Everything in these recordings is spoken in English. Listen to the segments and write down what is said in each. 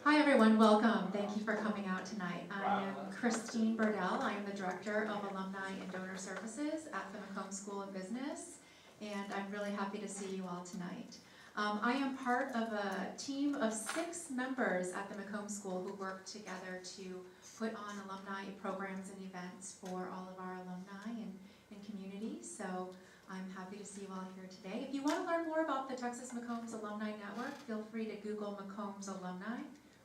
Hi everyone, welcome. Thank you for coming out tonight. I am Christine Burdell. I am the Director of Alumni and Donor Services at the McCombs School of Business, and I'm really happy to see you all tonight. I am part of a team of 6 members at the McCombs School who work together to put on alumni programs and events for all of our alumni and community. So I'm happy to see you all here today. If you want to learn more about the Texas McCombs Alumni Network, feel free to Google McCombs Alumni.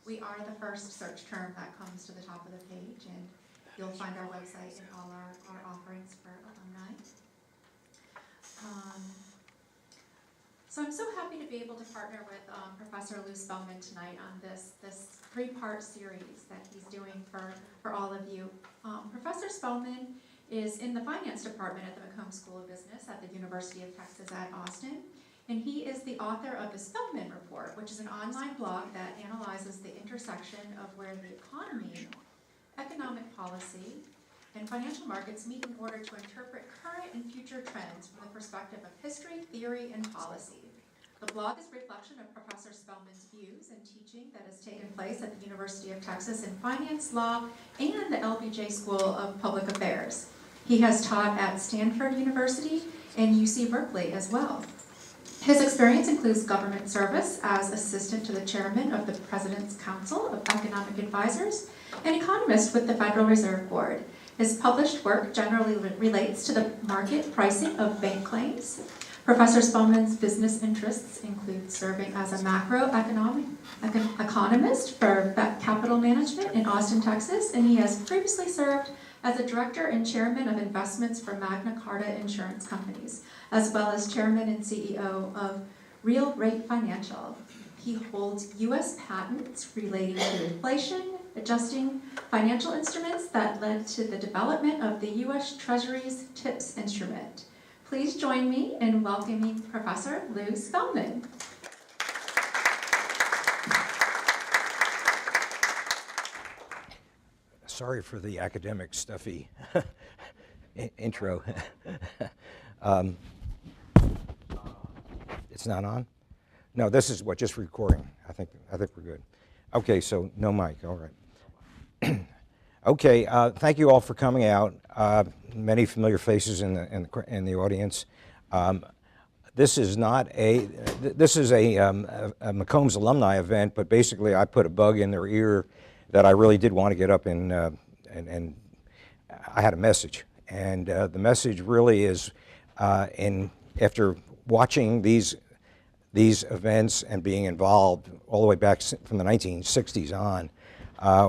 We are the first search term that comes to the top of the page, and you'll find our website and all our offerings for alumni. So I'm so happy to be able to partner with Professor Lew Spellman tonight on this 3-part series that he's doing for all of you. Professor Spellman is in the finance department at the McCombs School of Business at the University of Texas at Austin. And he is the author of the Spellman Report, which is an online blog that analyzes the intersection of where the economy, economic policy, and financial markets meet in order to interpret current and future trends from the perspective of history, theory, and policy. The blog is a reflection of Professor Spellman's views and teaching that has taken place at the University of Texas in finance, law, and the LBJ School of Public Affairs. He has taught at Stanford University and UC Berkeley as well. His experience includes government service as assistant to the chairman of the President's Council of Economic Advisors and economist with the Federal Reserve Board. His published work generally relates to the market pricing of bank claims. Professor Spellman's business interests include serving as a macroeconomic economist for capital management in Austin, Texas, and he has previously served as a director and chairman of investments for Magna Carta insurance companies, as well as chairman and CEO of Real Rate Financial. He holds U.S. patents relating to inflation, adjusting financial instruments that led to the development of the U.S. Treasury's TIPS instrument. Please join me in welcoming Professor Lew Spellman. Sorry for the academic stuffy intro. It's not on? No, this is what, just recording. I think we're good. Okay, so no mic, all right. Okay, thank you all for coming out. Many familiar faces in the audience. This is not a McCombs alumni event, but basically I put a bug in their ear that I really did want to get up and I had a message. And the message really is, after watching these events and being involved all the way back from the 1960s on,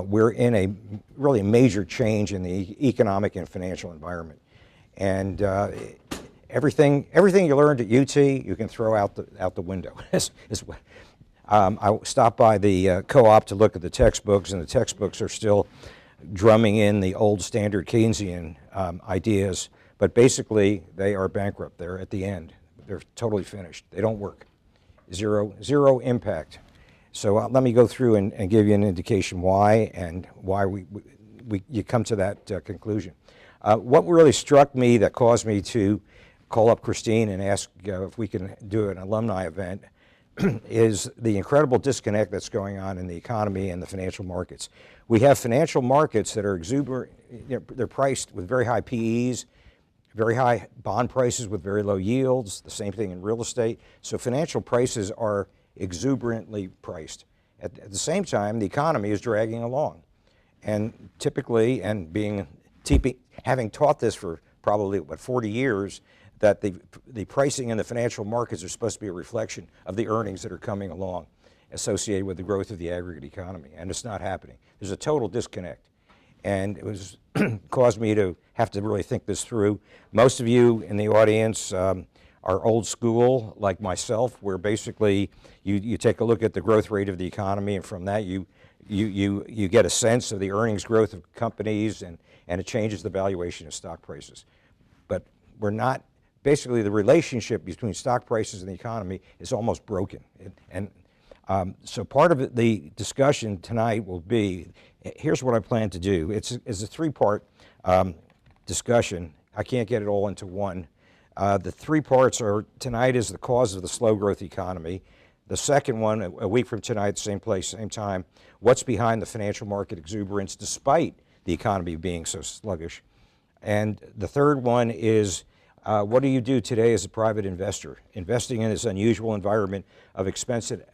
we're in a really major change in the economic and financial environment. And everything you learned at UT, you can throw out the window. I stopped by the co-op to look at the textbooks, and the textbooks are still drumming in the old standard Keynesian ideas, but basically they are bankrupt. They're at the end. They're totally finished. They don't work. Zero impact. So let me go through and give you an indication why and why you come to that conclusion. What really struck me that caused me to call up Christine and ask if we can do an alumni event is the incredible disconnect that's going on in the economy and the financial markets. We have financial markets that are exuberant, they're priced with very high PEs, very high bond prices with very low yields, the same thing in real estate. So financial prices are exuberantly priced. At the same time, the economy is dragging along. And typically, and having taught this for probably, 40 years, that the pricing in the financial markets are supposed to be a reflection of the earnings that are coming along associated with the growth of the aggregate economy, and it's not happening. There's a total disconnect, and it was caused me to have to really think this through. Most of you in the audience are old school, like myself, where basically you take a look at the growth rate of the economy, and from that you get a sense of the earnings growth of companies, and it changes the valuation of stock prices. But we're not. Basically, the relationship between stock prices and the economy is almost broken. So part of the discussion tonight will be, here's what I plan to do. It's a 3-part discussion. I can't get it all into one. The 3 parts are, tonight is the cause of the slow growth economy. The second one, a week from tonight, same place, same time, what's behind the financial market exuberance despite the economy being so sluggish? And the third one is, what do you do today as a private investor, investing in this unusual environment of expensive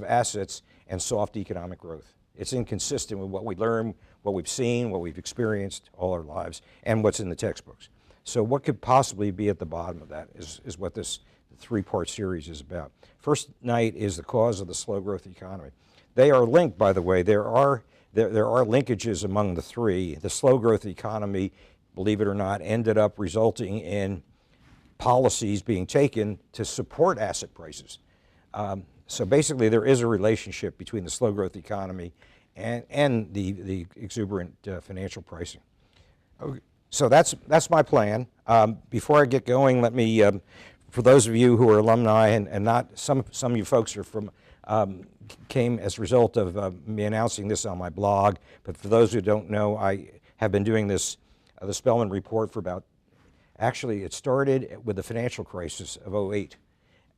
assets and soft economic growth? It's inconsistent with what we learn, what we've seen, what we've experienced all our lives, and what's in the textbooks. So what could possibly be at the bottom of that is what this three-part series is about. First night is the cause of the slow growth economy. They are linked, by the way. There are linkages among the three. The slow growth economy, believe it or not, ended up resulting in policies being taken to support asset prices. So basically there is a relationship between the slow growth economy and the exuberant financial pricing. Okay. So that's my plan. Before I get going, let me, for those of you who are alumni and not, some of you folks are from, came as a result of me announcing this on my blog, but for those who don't know, I have been doing this, the Spellman Report for about, actually it started with the financial crisis of '08.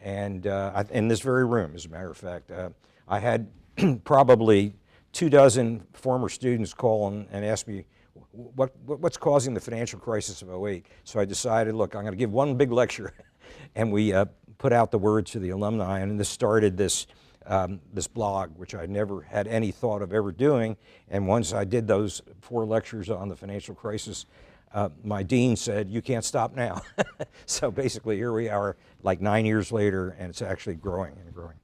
And in this very room, as a matter of fact, I had probably 24 former students call and ask me, what's causing the financial crisis of '08? So I decided, look, I'm going to give one big lecture. And we put out the word to the alumni, and this started this blog, which I never had any thought of ever doing. And once I did those 4 lectures on the financial crisis, my dean said, you can't stop now. So basically here we are like 9 years later, and it's actually growing and growing.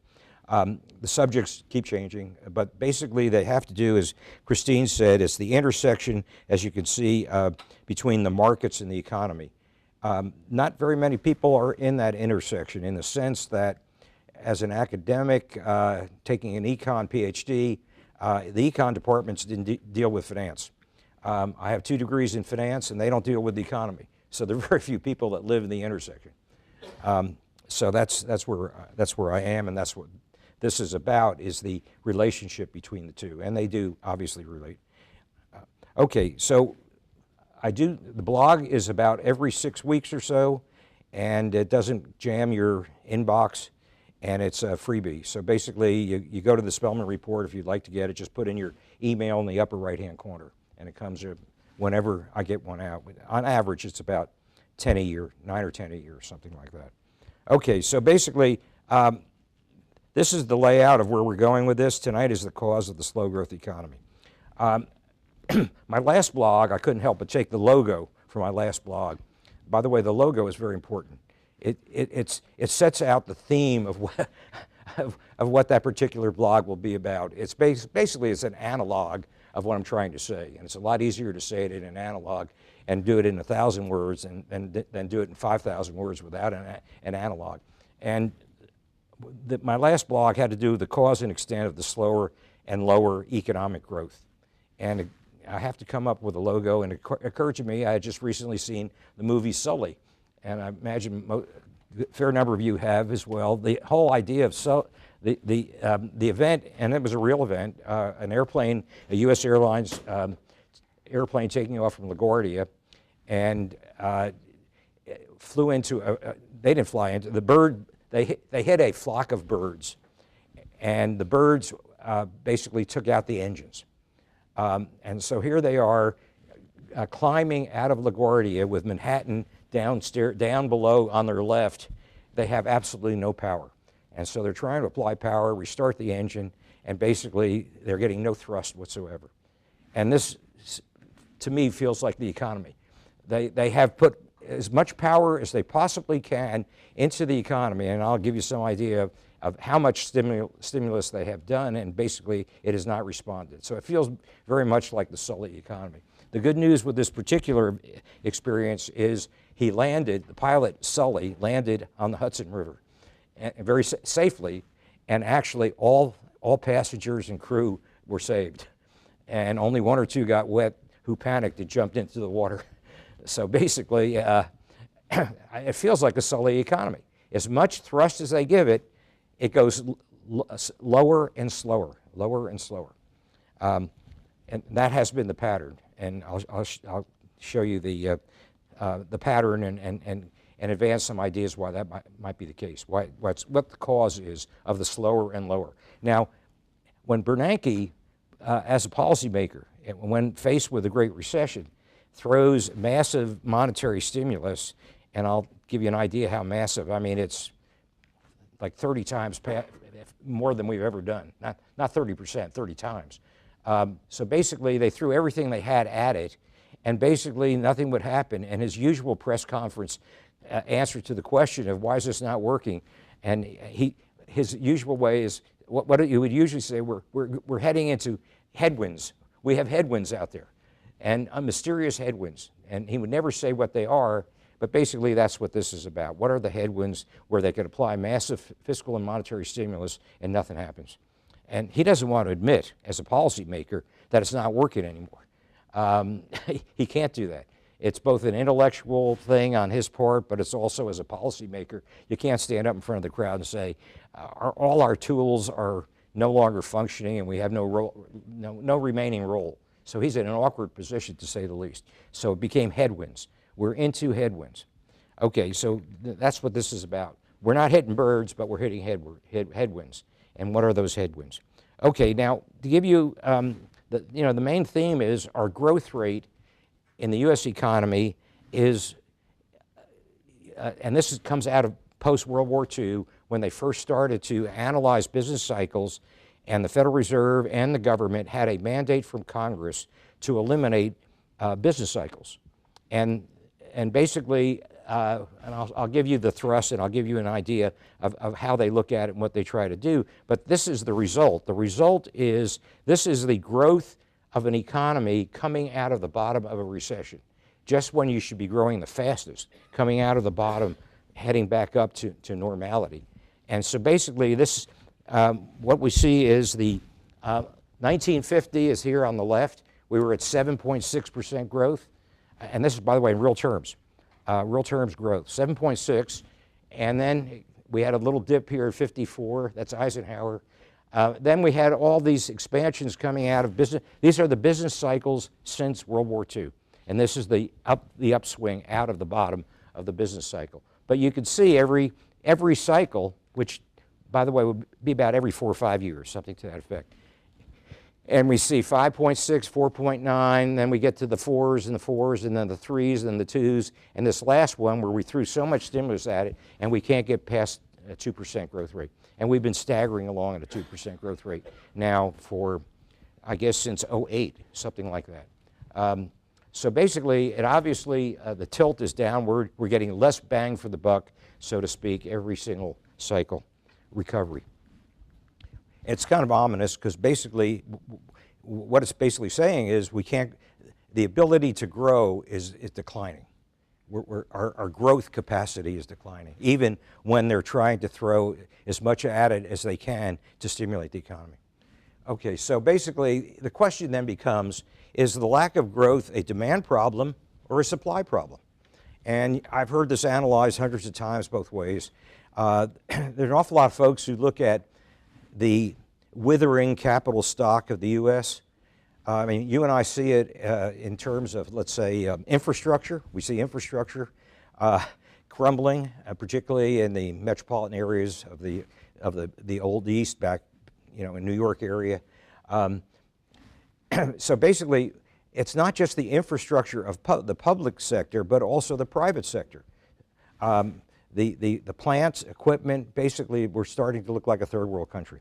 The subjects keep changing, but basically they have to do, as Christine said, it's the intersection, as you can see, between the markets and the economy. Not very many people are in that intersection, in the sense that as an academic taking an econ PhD, the econ departments didn't deal with finance. I have 2 degrees in finance, and they don't deal with the economy. So there are very few people that live in the intersection. So that's where I am, and that's what this is about, is the relationship between the two, and they do obviously relate. Okay, so the blog is about every 6 weeks or so, and it doesn't jam your inbox, and it's a freebie. So basically, you go to the Spellman Report if you'd like to get it, just put in your email in the upper right-hand corner, and it comes whenever I get one out. On average, it's about 10 a year, 9 or 10 a year, something like that. Okay, so basically, this is the layout of where we're going with this. Tonight is the cause of the slow growth economy. My last blog, I couldn't help but take the logo from my last blog. By the way, the logo is very important. It sets out the theme of what that particular blog will be about. It's basically it's an analog of what I'm trying to say, and it's a lot easier to say it in an analog and do it in 1,000 words than do it in 5,000 words without an analog. And my last blog had to do with the cause and extent of the slower and lower economic growth. And I have to come up with a logo, and it occurred to me I had just recently seen the movie Sully, and I imagine a fair number of you have as well. The whole idea of the event, and it was a real event, an airplane, a U.S. Airlines airplane taking off from LaGuardia, and flew into, they didn't fly into, they hit a flock of birds, and the birds basically took out the engines. And so here they are climbing out of LaGuardia with Manhattan down below on their left. They have absolutely no power. And so they're trying to apply power, restart the engine, and basically they're getting no thrust whatsoever. And this, to me, feels like the economy. They have put as much power as they possibly can into the economy, and I'll give you some idea of how much stimulus they have done, and basically it has not responded. So it feels very much like the Sully economy. The good news with this particular experience is he landed, the pilot Sully landed on the Hudson River very safely, and actually all passengers and crew were saved. And only 1 or 2 got wet who panicked and jumped into the water. So basically, it feels like the Sully economy. As much thrust as they give it, it goes lower and slower, lower and slower. And that has been the pattern. And I'll show you the pattern, and and advance some ideas why that might be the case, what the cause is of the slower and lower. Now, when Bernanke, as a policymaker, when faced with a Great Recession, throws massive monetary stimulus, and I'll give you an idea how massive. I mean, it's like 30 times more than we've ever done. Not 30%, 30 times. So basically, they threw everything they had at it, and basically nothing would happen. And his usual press conference answer to the question of why is this not working, and his usual way is what you would usually say, we're heading into headwinds. We have headwinds out there, and mysterious headwinds. And he would never say what they are, but basically that's what this is about. What are the headwinds where they could apply massive fiscal and monetary stimulus and nothing happens? And he doesn't want to admit, as a policymaker, that it's not working anymore. He can't do that. It's both an intellectual thing on his part, but it's also as a policymaker. You can't stand up in front of the crowd and say, all our tools are no longer functioning and we have no remaining role. So he's in an awkward position, to say the least. So it became headwinds. We're into headwinds. Okay, so that's what this is about. We're not hitting birds, but we're hitting headwinds. And what are those headwinds? Okay, now to give you, the main theme is our growth rate in the U.S. economy is, and this comes out of post-World War II, when they first started to analyze business cycles, and the Federal Reserve and the government had a mandate from Congress to eliminate business cycles. And basically, and I'll give you the thrust and I'll give you an idea of how they look at it and what they try to do, but this is the result. The result is, this is the growth of an economy coming out of the bottom of a recession, just when you should be growing the fastest, coming out of the bottom, heading back up to normality. And so basically this, what we see is the 1950 is here on the left. We were at 7.6% growth, and this is, by the way, in real terms growth, 7.6, and then we had a little dip here at 54, that's Eisenhower. Then we had all these expansions coming out of business. These are the business cycles since World War II, and this is the upswing out of the bottom of the business cycle. But you can see every cycle, which, by the way, would be about every 4 or 5 years, something to that effect. And we see 5.6, 4.9, then we get to the 4s and the 4s, and then the 3s and the 2s, and this last one where we threw so much stimulus at it, and we can't get past a 2% growth rate. And we've been staggering along at a 2% growth rate now for, I guess, since 08, something like that. So basically, it obviously, the tilt is downward. We're getting less bang for the buck, so to speak, every single cycle recovery. It's kind of ominous because basically, what it's basically saying is the ability to grow is declining. Our growth capacity is declining, even when they're trying to throw as much at it as they can to stimulate the economy. Okay, so basically the question then becomes, is the lack of growth a demand problem or a supply problem? And I've heard this analyzed hundreds of times both ways. There are an awful lot of folks who look at the withering capital stock of the U.S. I mean, you and I see it in terms of, let's say, infrastructure. We see infrastructure crumbling, particularly in the metropolitan areas of the old East, back, in New York area. So basically, it's not just the infrastructure of the public sector, but also the private sector. The plants, equipment, basically, we're starting to look like a third world country.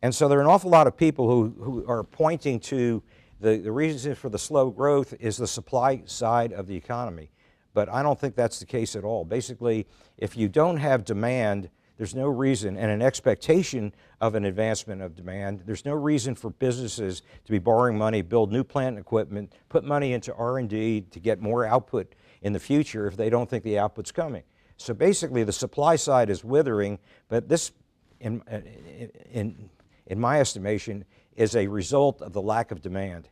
And so there are an awful lot of people who are pointing to the reason for the slow growth is the supply side of the economy. But I don't think that's the case at all. Basically, if you don't have demand, there's no reason, and an expectation of an advancement of demand, there's no reason for businesses to be borrowing money, build new plant and equipment, put money into R&D to get more output in the future if they don't think the output's coming. So basically, the supply side is withering, but this, in my estimation, is a result of the lack of demand.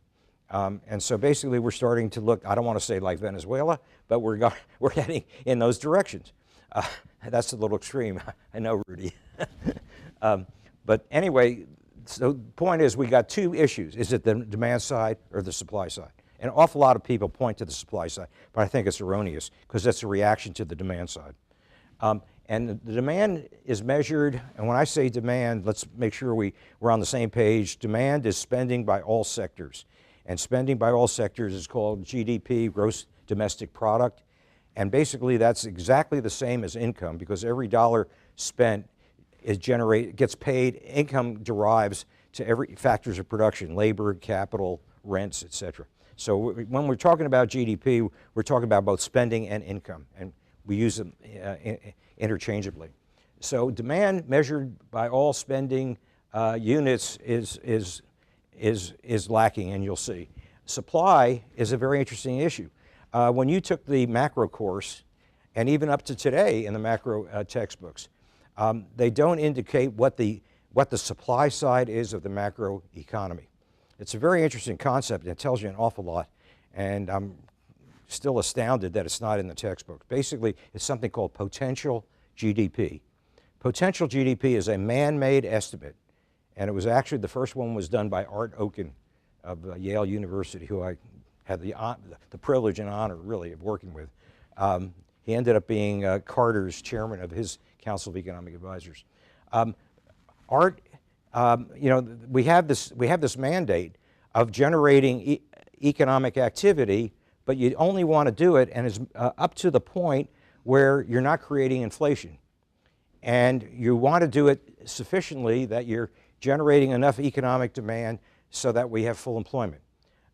And so basically, we're starting to look, I don't want to say like Venezuela, but we're heading in those directions. That's a little extreme, I know, Rudy. But anyway, so the point is we got two issues. Is it the demand side or the supply side? An awful lot of people point to the supply side, but I think it's erroneous because that's a reaction to the demand side. And the demand is measured, and when I say demand, let's make sure we're on the same page. Demand is spending by all sectors. And spending by all sectors is called GDP, gross domestic product. And basically that's exactly the same as income because every dollar spent gets paid, income derives to every factors of production, labor, capital, rents, et cetera. So when we're talking about GDP, we're talking about both spending and income, and we use them interchangeably. So demand measured by all spending units is lacking, and you'll see. Supply is a very interesting issue. When you took the macro course, and even up to today in the macro textbooks, they don't indicate what the supply side is of the macro economy. It's a very interesting concept, and it tells you an awful lot, and I'm still astounded that it's not in the textbook. Basically, it's something called potential GDP. Potential GDP is a man-made estimate, and it was actually, the first one was done by Art Oken of Yale University, who I had the privilege and honor, really, of working with. He ended up being Carter's chairman of his Council of Economic Advisors. Art, you know, we have this mandate of generating economic activity, but you only want to do it, and it's up to the point where you're not creating inflation. And you want to do it sufficiently that you're generating enough economic demand so that we have full employment.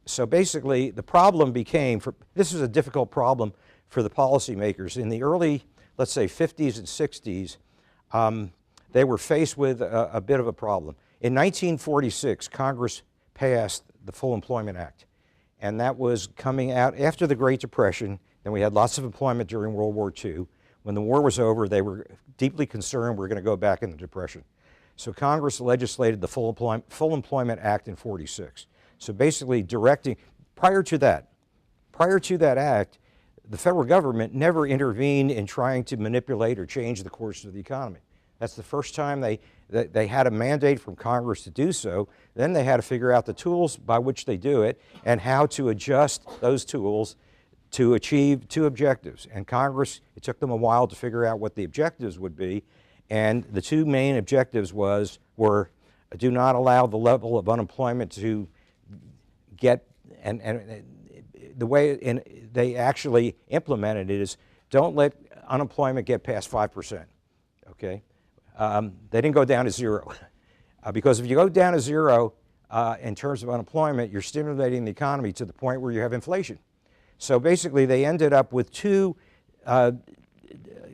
So basically, the problem became, this is a difficult problem for the policymakers. In the early, let's say, 50s and 60s, they were faced with a bit of a problem. In 1946, Congress passed the Full Employment Act, and that was coming out after the Great Depression. Then we had lots of employment during World War II. When the war was over, they were deeply concerned we're going to go back in the Depression. So Congress legislated the Full Employment Act in 46. So basically directing, prior to that act, the federal government never intervened in trying to manipulate or change the course of the economy. That's the first time they had a mandate from Congress to do so. Then they had to figure out the tools by which they do it and how to adjust those tools to achieve two objectives. And Congress, it took them a while to figure out what the objectives would be. And the two main objectives were do not allow the level of unemployment to get, and the way they actually implemented it is don't let unemployment get past 5%, okay? They didn't go down to zero. Because if you go down to zero in terms of unemployment, you're stimulating the economy to the point where you have inflation. So basically, they ended up with two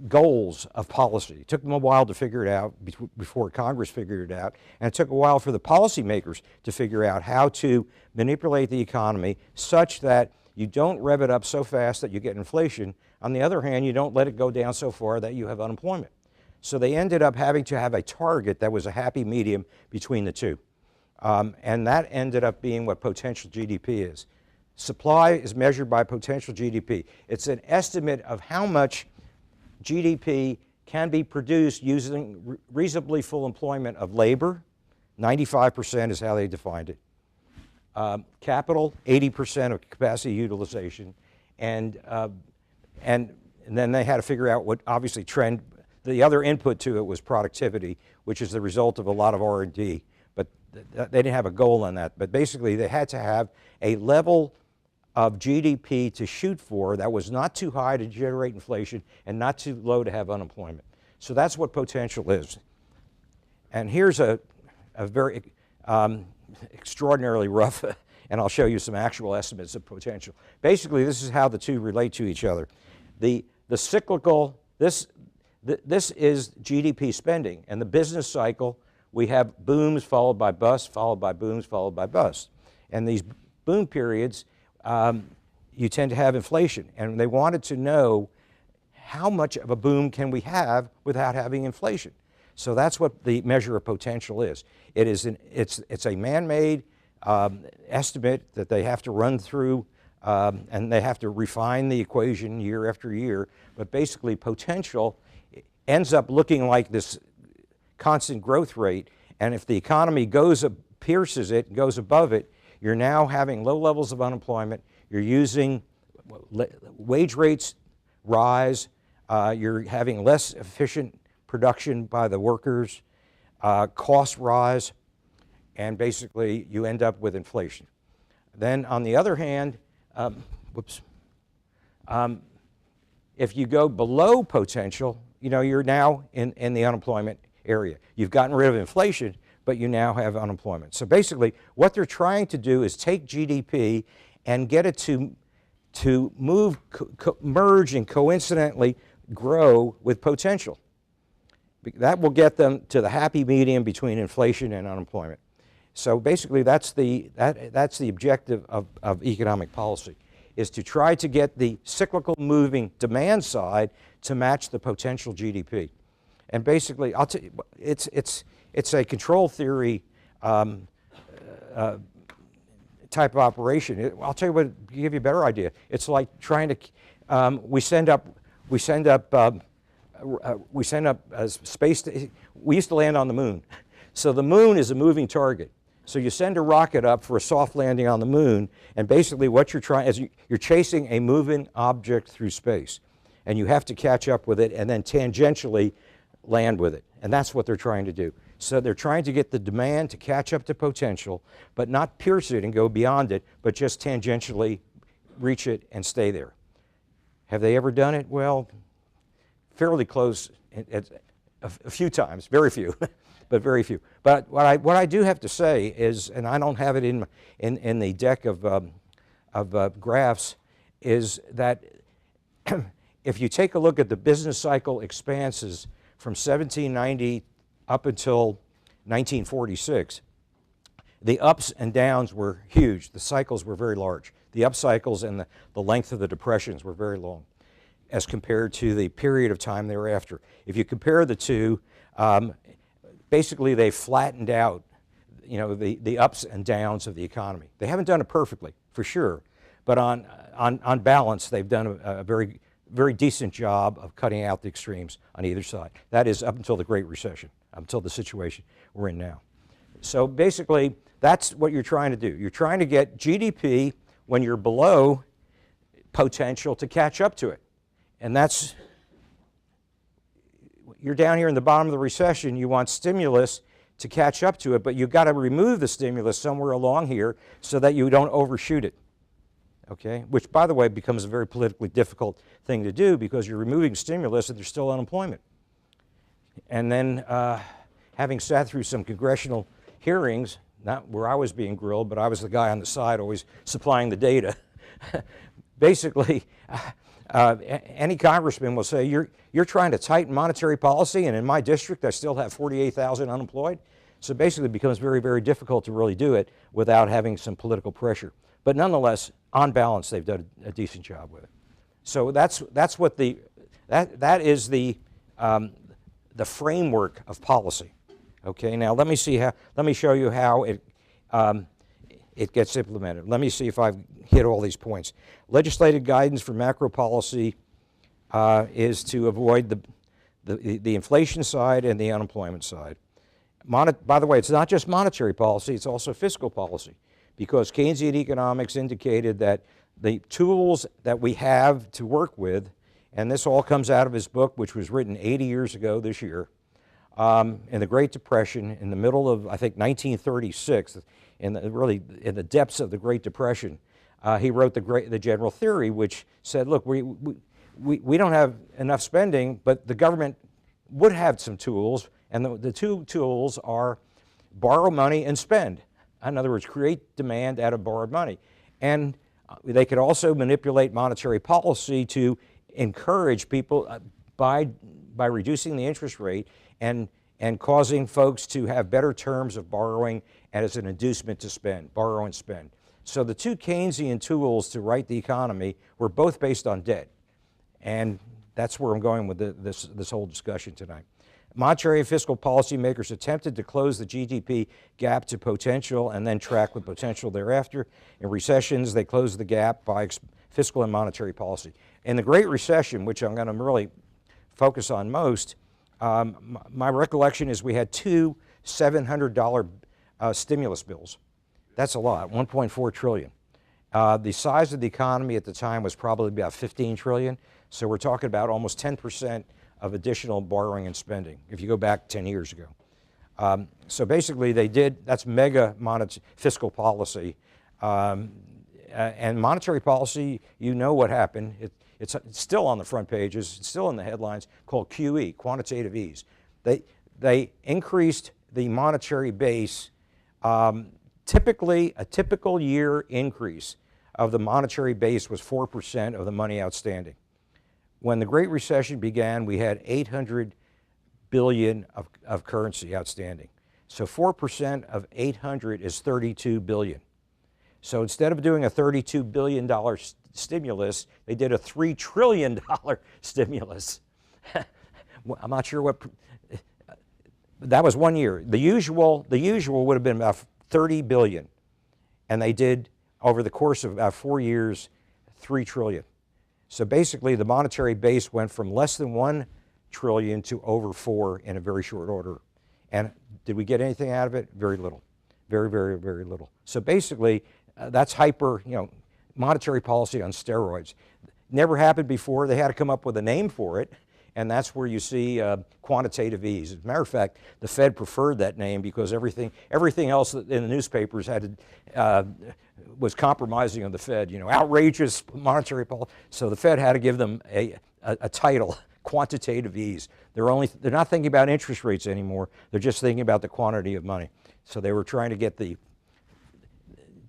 goals of policy. It took them a while to figure it out before Congress figured it out, and it took a while for the policymakers to figure out how to manipulate the economy such that you don't rev it up so fast that you get inflation. On the other hand, you don't let it go down so far that you have unemployment. So they ended up having to have a target that was a happy medium between the two. And that ended up being what potential GDP is. Supply is measured by potential GDP. It's an estimate of how much GDP can be produced using reasonably full employment of labor. 95% is how they defined it. Capital, 80% of capacity utilization. And then they had to figure out what obviously trend. The other input to it was productivity, which is the result of a lot of R&D. But they didn't have a goal on that. But basically, they had to have a level of GDP to shoot for that was not too high to generate inflation and not too low to have unemployment. So that's what potential is. And here's a very extraordinarily rough, and I'll show you some actual estimates of potential. Basically, this is how the two relate to each other. The cyclical, this is GDP spending. And the business cycle, we have booms followed by busts, followed by booms, followed by busts. And these boom periods, you tend to have inflation. And they wanted to know how much of a boom can we have without having inflation. So that's what the measure of potential is. It's a man-made estimate that they have to run through, and they have to refine the equation year after year. But basically, potential ends up looking like this constant growth rate. And if the economy pierces it, goes above it, you're now having low levels of unemployment, You're using wage rates rise, you're having less efficient production by the workers, costs rise, and basically you end up with inflation. Then on the other hand, if you go below potential, you're now in the unemployment area. You've gotten rid of inflation, but you now have unemployment. So basically, what they're trying to do is take GDP and get it to move, merge and coincidentally grow with potential. That will get them to the happy medium between inflation and unemployment. So basically, that's the objective of economic policy, is to try to get the cyclical moving demand side to match the potential GDP. And basically, I'll tell you, it's a control theory type of operation. I'll tell you what, to give you a better idea. It's like trying to, we send up space. We used to land on the moon, so the moon is a moving target. So you send a rocket up for a soft landing on the moon, and basically what you're trying is you're chasing a moving object through space, and you have to catch up with it and then tangentially land with it, and that's what they're trying to do. So they're trying to get the demand to catch up to potential, but not pierce it and go beyond it, but just tangentially reach it and stay there. Have they ever done it? Well, fairly close, a few times, very few, but very few. But what I do have to say is, and I don't have it in the deck of graphs, is that if you take a look at the business cycle expanses from 1790 up until 1946, the ups and downs were huge. The cycles were very large. The up cycles and the length of the depressions were very long as compared to the period of time thereafter. If you compare the two, basically they flattened out, the ups and downs of the economy. They haven't done it perfectly, for sure, but on balance, they've done a very, very decent job of cutting out the extremes on either side. That is up until the Great Recession, up until the situation we're in now. So basically, that's what you're trying to do. You're trying to get GDP, when you're below potential, to catch up to it. And that's, you're down here in the bottom of the recession, you want stimulus to catch up to it, but you've got to remove the stimulus somewhere along here so that you don't overshoot it, okay? Which, by the way, becomes a very politically difficult thing to do because you're removing stimulus and there's still unemployment. And then, having sat through some congressional hearings, not where I was being grilled, but I was the guy on the side always supplying the data, basically, any congressman will say, you're trying to tighten monetary policy, and in my district I still have 48,000 unemployed. So basically it becomes very, very difficult to really do it without having some political pressure. But nonetheless, on balance, they've done a decent job with it. So that's what that is the framework of policy. Okay, now let me show you how it gets implemented. Let me see if I've hit all these points. Legislative guidance for macro policy is to avoid the inflation side and the unemployment side. By the way, it's not just monetary policy, it's also fiscal policy, because Keynesian economics indicated that the tools that we have to work with, and this all comes out of his book, which was written 80 years ago this year, in the Great Depression, in the middle of, I think, 1936, really in the depths of the Great Depression, he wrote the general theory, which said, look, we don't have enough spending, but the government would have some tools, and the two tools are borrow money and spend. In other words, create demand out of borrowed money. And they could also manipulate monetary policy to encourage people by reducing the interest rate and causing folks to have better terms of borrowing as an inducement to spend, borrow and spend. So the two Keynesian tools to right the economy were both based on debt. And that's where I'm going with this whole discussion tonight. Monetary and fiscal policymakers attempted to close the GDP gap to potential and then track with potential thereafter. In recessions, they closed the gap by fiscal and monetary policy. In the Great Recession, which I'm going to really focus on most, my recollection is we had two $700 stimulus bills. That's a lot, $1.4 trillion. The size of the economy at the time was probably about 15 trillion. So we're talking about almost 10% of additional borrowing and spending if you go back 10 years ago. So basically that's mega fiscal policy. And monetary policy, you know what happened. It's still on the front pages, it's still in the headlines, called QE, quantitative ease. They increased the monetary base. Typically, a typical year increase of the monetary base was 4% of the money outstanding. When the Great Recession began, we had 800 billion of currency outstanding. So 4% of 800 is 32 billion. So instead of doing a $32 billion stimulus, they did a $3 trillion stimulus. I'm not sure what, that was 1 year. The usual would have been about 30 billion. And they did, over the course of about 4 years, 3 trillion. So basically the monetary base went from less than 1 trillion to over 4 in a very short order. And did we get anything out of it? Very little. Very, very, very little. So basically, that's monetary policy on steroids. Never happened before. They had to come up with a name for it, and that's where you see quantitative ease. As a matter of fact, the Fed preferred that name because everything else in the newspapers was compromising on the Fed. Outrageous monetary policy. So the Fed had to give them a title, quantitative ease. They're not thinking about interest rates anymore. They're just thinking about the quantity of money. So they were trying to get to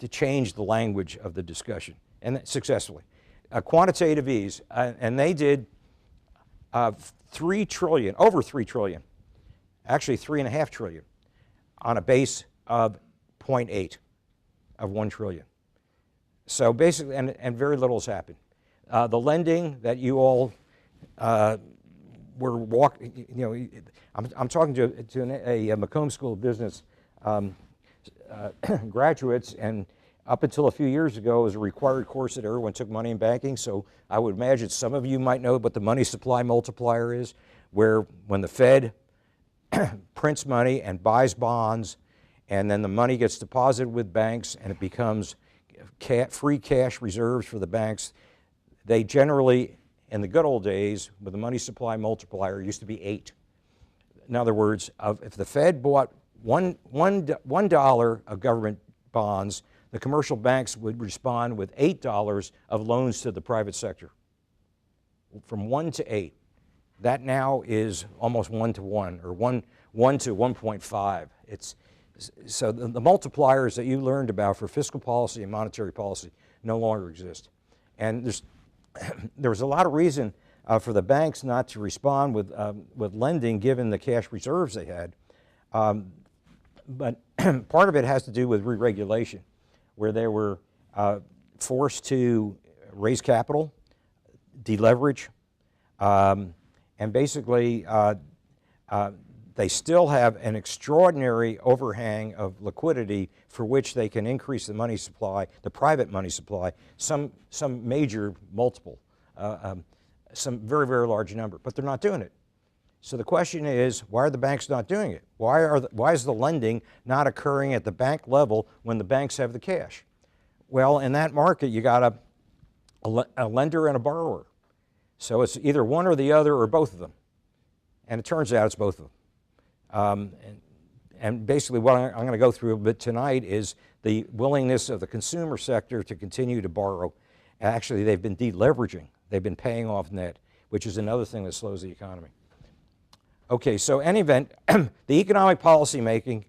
change the language of the discussion, and successfully. Quantitative ease, and they did 3 trillion, over 3 trillion, actually 3.5 trillion, on a base of 0.8 of 1 trillion. So basically, and very little has happened. The lending that you all were walking, I'm talking to a McCombs School of Business graduates, and up until a few years ago, it was a required course that everyone took money in banking. So I would imagine some of you might know what the money supply multiplier is, where when the Fed prints money and buys bonds, and then the money gets deposited with banks and it becomes free cash reserves for the banks, they generally, in the good old days, with the money supply multiplier, used to be 8. In other words, if the Fed bought $1 of government bonds, the commercial banks would respond with $8 of loans to the private sector, from 1 to 8. That now is almost 1 to 1, or 1 to 1.5. So the multipliers that you learned about for fiscal policy and monetary policy no longer exist. And there was a lot of reason for the banks not to respond with lending, given the cash reserves they had. But part of it has to do with re-regulation, where they were forced to raise capital, deleverage, and basically they still have an extraordinary overhang of liquidity for which they can increase the money supply, the private money supply, some major multiple, some very, very large number, but they're not doing it. So the question is, why are the banks not doing it? Why is the lending not occurring at the bank level when the banks have the cash? Well, in that market, you got a lender and a borrower. So it's either one or the other or both of them. And it turns out it's both of them. And basically what I'm going to go through a bit tonight is the willingness of the consumer sector to continue to borrow. Actually, they've been deleveraging. They've been paying off net, which is another thing that slows the economy. Okay, so in any event, the economic policy making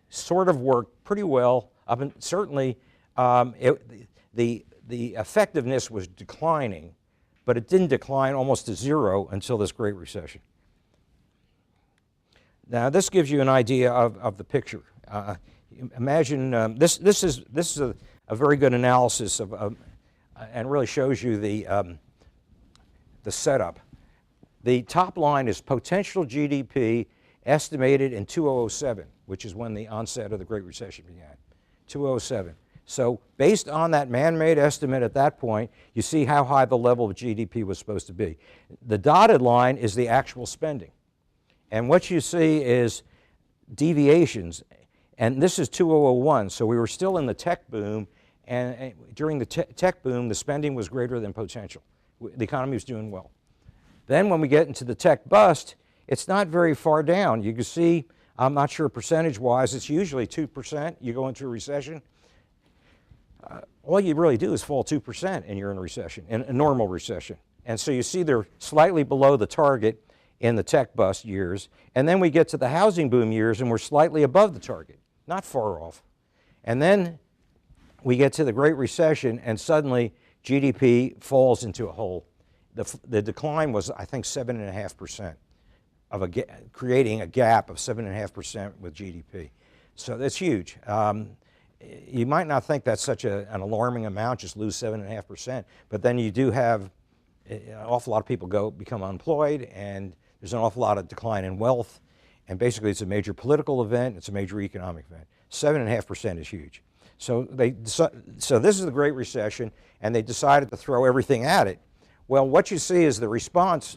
sort of worked pretty well. Certainly, the effectiveness was declining, but it didn't decline almost to zero until this Great Recession. Now, this gives you an idea of the picture. Imagine this is a very good analysis of and really shows you the setup. The top line is potential GDP estimated in 2007, which is when the onset of the Great Recession began, 2007. So based on that man-made estimate at that point, you see how high the level of GDP was supposed to be. The dotted line is the actual spending. And what you see is deviations. And this is 2001, so we were still in the tech boom, And during the tech boom, the spending was greater than potential. The economy was doing well. Then when we get into the tech bust, it's not very far down. You can see, I'm not sure percentage-wise, it's usually 2%. You go into a recession, all you really do is fall 2% and you're in a recession, in a normal recession. And so you see they're slightly below the target in the tech bust years. And then we get to the housing boom years and we're slightly above the target, not far off. And then we get to the Great Recession and suddenly GDP falls into a hole. The decline was, I think, 7.5%, creating a gap of 7.5% with GDP. So that's huge. You might not think that's such an alarming amount, just lose 7.5%, but then you do have an awful lot of people become unemployed, and there's an awful lot of decline in wealth, and basically it's a major political event, it's a major economic event. 7.5% is huge. So this is the Great Recession, and they decided to throw everything at it. Well, what you see is the response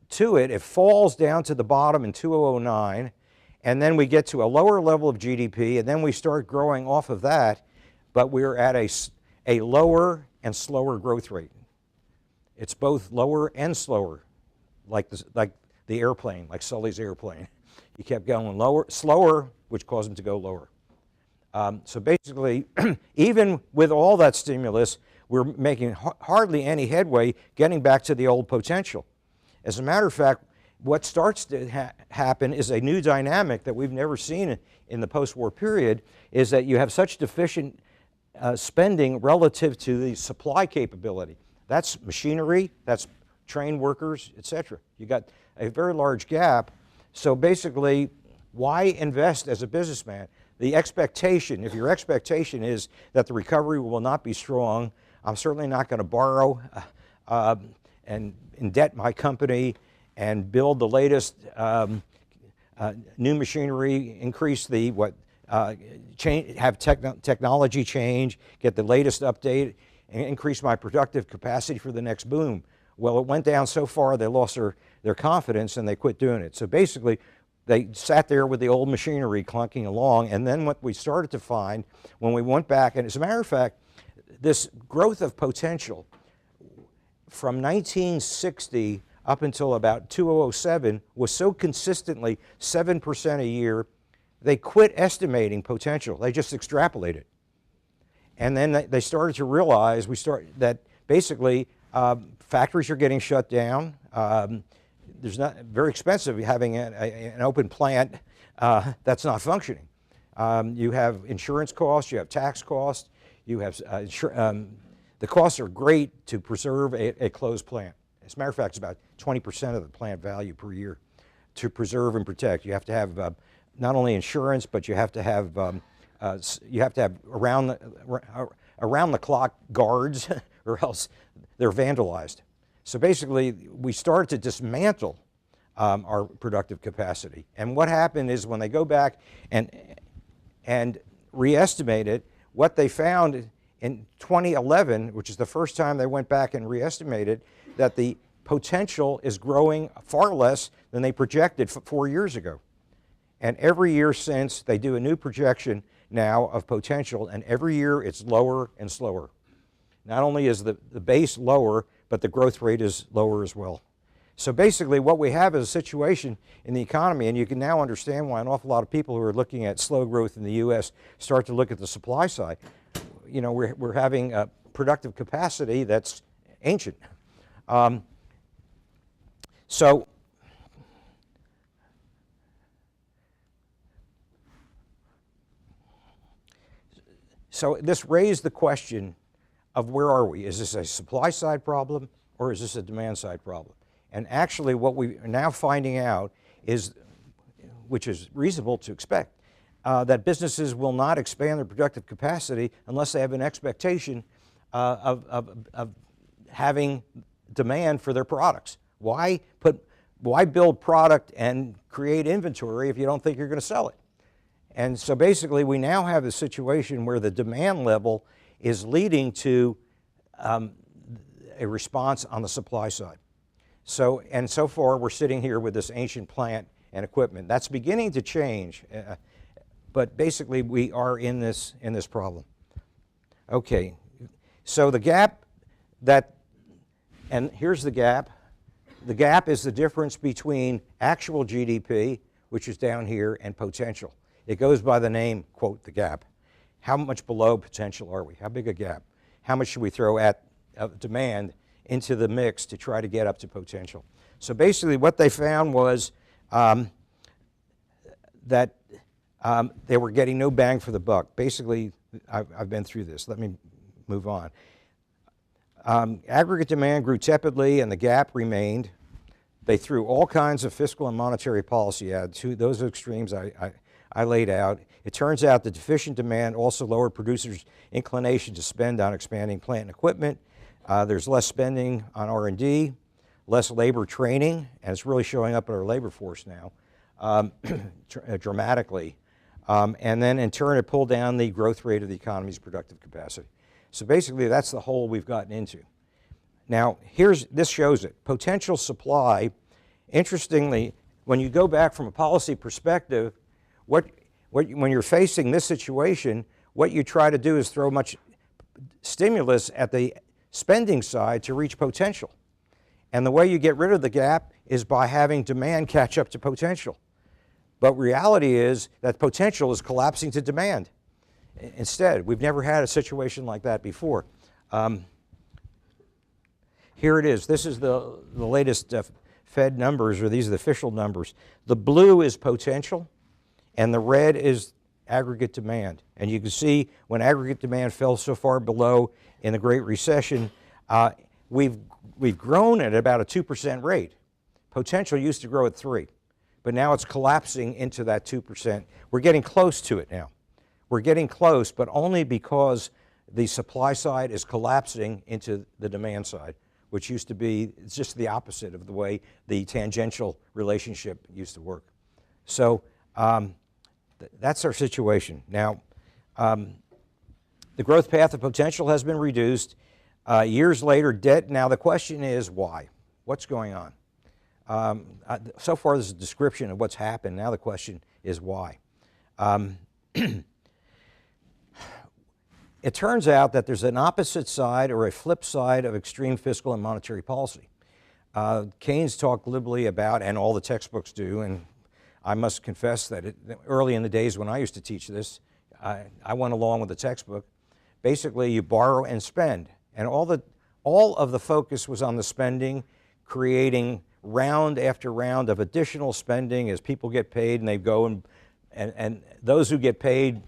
to it. It falls down to the bottom in 2009, and then we get to a lower level of GDP, and then we start growing off of that, but we're at a lower and slower growth rate. It's both lower and slower, like the airplane, like Sully's airplane. You kept going slower, which caused them to go lower. So basically, even with all that stimulus, we're making hardly any headway getting back to the old potential. As a matter of fact, what starts to happen is a new dynamic that we've never seen in the post-war period, is that you have such deficient spending relative to the supply capability. That's machinery, that's trained workers, etc. You got a very large gap. So basically, why invest as a businessman? The expectation, if your expectation is that the recovery will not be strong, I'm certainly not going to borrow and indebt my company and build the latest new machinery, increase the have technology change, get the latest update, and increase my productive capacity for the next boom. Well, it went down so far they lost their confidence and they quit doing it. So basically, they sat there with the old machinery clunking along, and then what we started to find when we went back, and as a matter of fact, this growth of potential from 1960 up until about 2007 was so consistently 7% a year, they quit estimating potential. They just extrapolated. And then they started to realize that basically factories are getting shut down. There's not very expensive having an open plant that's not functioning. You have insurance costs, you have tax costs, you have the costs are great to preserve a closed plant. As a matter of fact, it's about 20% of the plant value per year to preserve and protect. You have to have not only insurance, but you have to have around the clock guards, or else they're vandalized. So basically, we started to dismantle our productive capacity. And what happened is when they go back and re-estimate it, what they found in 2011, which is the first time they went back and re-estimated, that the potential is growing far less than they projected 4 years ago. And every year since, they do a new projection now of potential, and every year it's lower and slower. Not only is the base lower, but the growth rate is lower as well. So basically what we have is a situation in the economy, and you can now understand why an awful lot of people who are looking at slow growth in the U.S. start to look at the supply side. You know, we're having a productive capacity that's ancient. So this raised the question of where are we? Is this a supply side problem or is this a demand side problem? And actually what we are now finding out is, which is reasonable to expect, that businesses will not expand their productive capacity unless they have an expectation of having demand for their products. Why build product and create inventory if you don't think you're going to sell it? And so basically we now have a situation where the demand level is leading to a response on the supply side. So far we're sitting here with this ancient plant and equipment. That's beginning to change. but basically we are in this problem. Okay, so the gap and here's the gap. The gap is the difference between actual GDP, which is down here, and potential. It goes by the name, quote, the gap. How much below potential are we? How big a gap? How much should we throw at demand into the mix to try to get up to potential? So basically what they found was that they were getting no bang for the buck. Basically, I've been through this. Let me move on. Aggregate demand grew tepidly and the gap remained. They threw all kinds of fiscal and monetary policy at those extremes I laid out. It turns out that deficient demand also lowered producers' inclination to spend on expanding plant and equipment. There's less spending on R&D, less labor training, and it's really showing up in our labor force now dramatically. And then in turn, it pulled down the growth rate of the economy's productive capacity. So basically, that's the hole we've gotten into. Now, this shows it. Potential supply, interestingly, when you go back from a policy perspective, when you're facing this situation, what you try to do is throw much stimulus at the spending side to reach potential. And the way you get rid of the gap is by having demand catch up to potential. But reality is that potential is collapsing to demand. Instead, we've never had a situation like that before. Here it is. This is the latest Fed numbers, or these are the official numbers. The blue is potential, and the red is aggregate demand. And you can see when aggregate demand fell so far below in the Great Recession, we've grown at about a 2% rate. Potential used to grow at 3%, but now it's collapsing into that 2%. We're getting close to it now. We're getting close, but only because the supply side is collapsing into the demand side, which used to be, it's just the opposite of the way the tangential relationship used to work. So that's our situation. Now, the growth path of potential has been reduced. Years later, debt, now the question is why? What's going on? So far, this is a description of what's happened. Now the question is why. It turns out that there's an opposite side or a flip side of extreme fiscal and monetary policy. Keynes talked liberally about, and all the textbooks do, and I must confess that early in the days when I used to teach this, I went along with the textbook. Basically, you borrow and spend, and all of the focus was on the spending, creating round after round of additional spending as people get paid, and they go and those who get paid,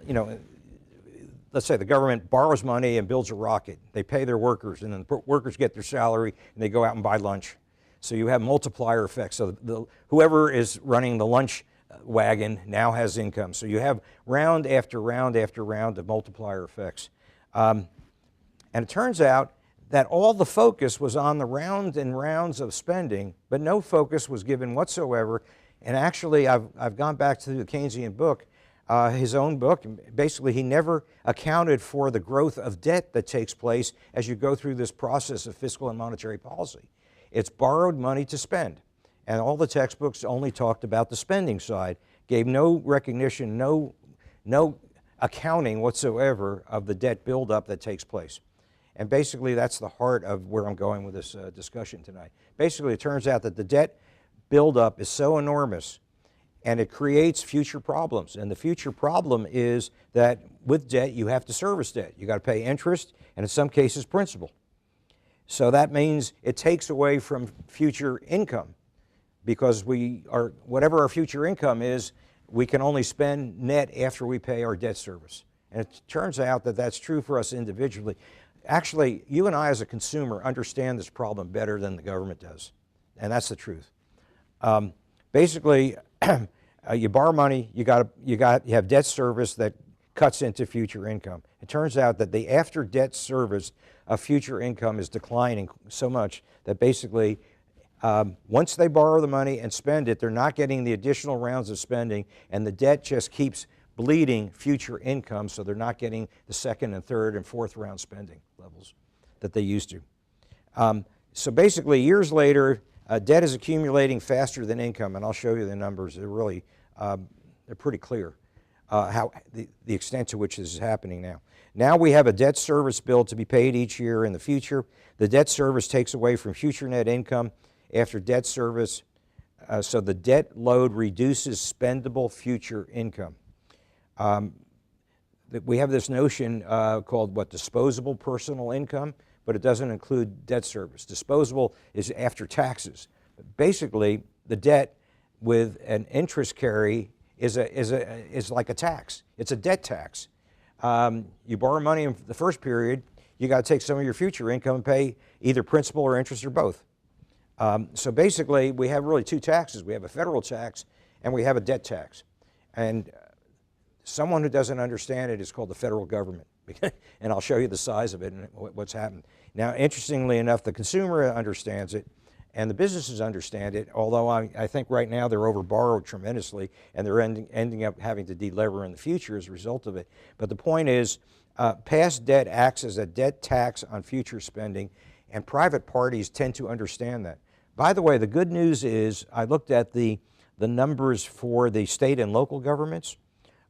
you know, let's say the government borrows money and builds a rocket. They pay their workers, and then the workers get their salary, and they go out and buy lunch. So you have multiplier effects. So whoever is running the lunch wagon now has income. So you have round after round after round of multiplier effects. And it turns out that all the focus was on the rounds and rounds of spending, but no focus was given whatsoever. And actually, I've gone back to the Keynesian book, his own book. Basically, he never accounted for the growth of debt that takes place as you go through this process of fiscal and monetary policy. It's borrowed money to spend. And all the textbooks only talked about the spending side, gave no recognition, no accounting whatsoever of the debt buildup that takes place. And basically, that's the heart of where I'm going with this discussion tonight. Basically, it turns out that the debt buildup is so enormous, and it creates future problems. And the future problem is that with debt, you have to service debt. You got to pay interest, and in some cases, principal. So that means it takes away from future income, because whatever our future income is, we can only spend net after we pay our debt service. And it turns out that that's true for us individually. Actually, you and I as a consumer understand this problem better than the government does, and that's the truth. Basically, you borrow money, you have debt service that cuts into future income. It turns out that the after debt service of future income is declining so much that basically once they borrow the money and spend it, they're not getting the additional rounds of spending, and the debt just keeps bleeding future income, so they're not getting the second and third and fourth round spending levels that they used to. So basically, years later, debt is accumulating faster than income, and I'll show you the numbers. They're really, they're pretty clear. the extent to which this is happening now. Now we have a debt service bill to be paid each year in the future. The debt service takes away from future net income after debt service, so the debt load reduces spendable future income. We have this notion called disposable personal income, but it doesn't include debt service. Disposable is after taxes. Basically, the debt with an interest carry is like a tax. It's a debt tax. You borrow money in the first period, you got to take some of your future income and pay either principal or interest or both. So basically, we have really two taxes. We have a federal tax and we have a debt tax. And someone who doesn't understand it is called the federal government. And I'll show you the size of it and what's happened. Now, interestingly enough, the consumer understands it and the businesses understand it, although I think right now they're over-borrowed tremendously and they're ending up having to delever in the future as a result of it. But the point is, past debt acts as a debt tax on future spending, and private parties tend to understand that. By the way, the good news is I looked at the numbers for the state and local governments.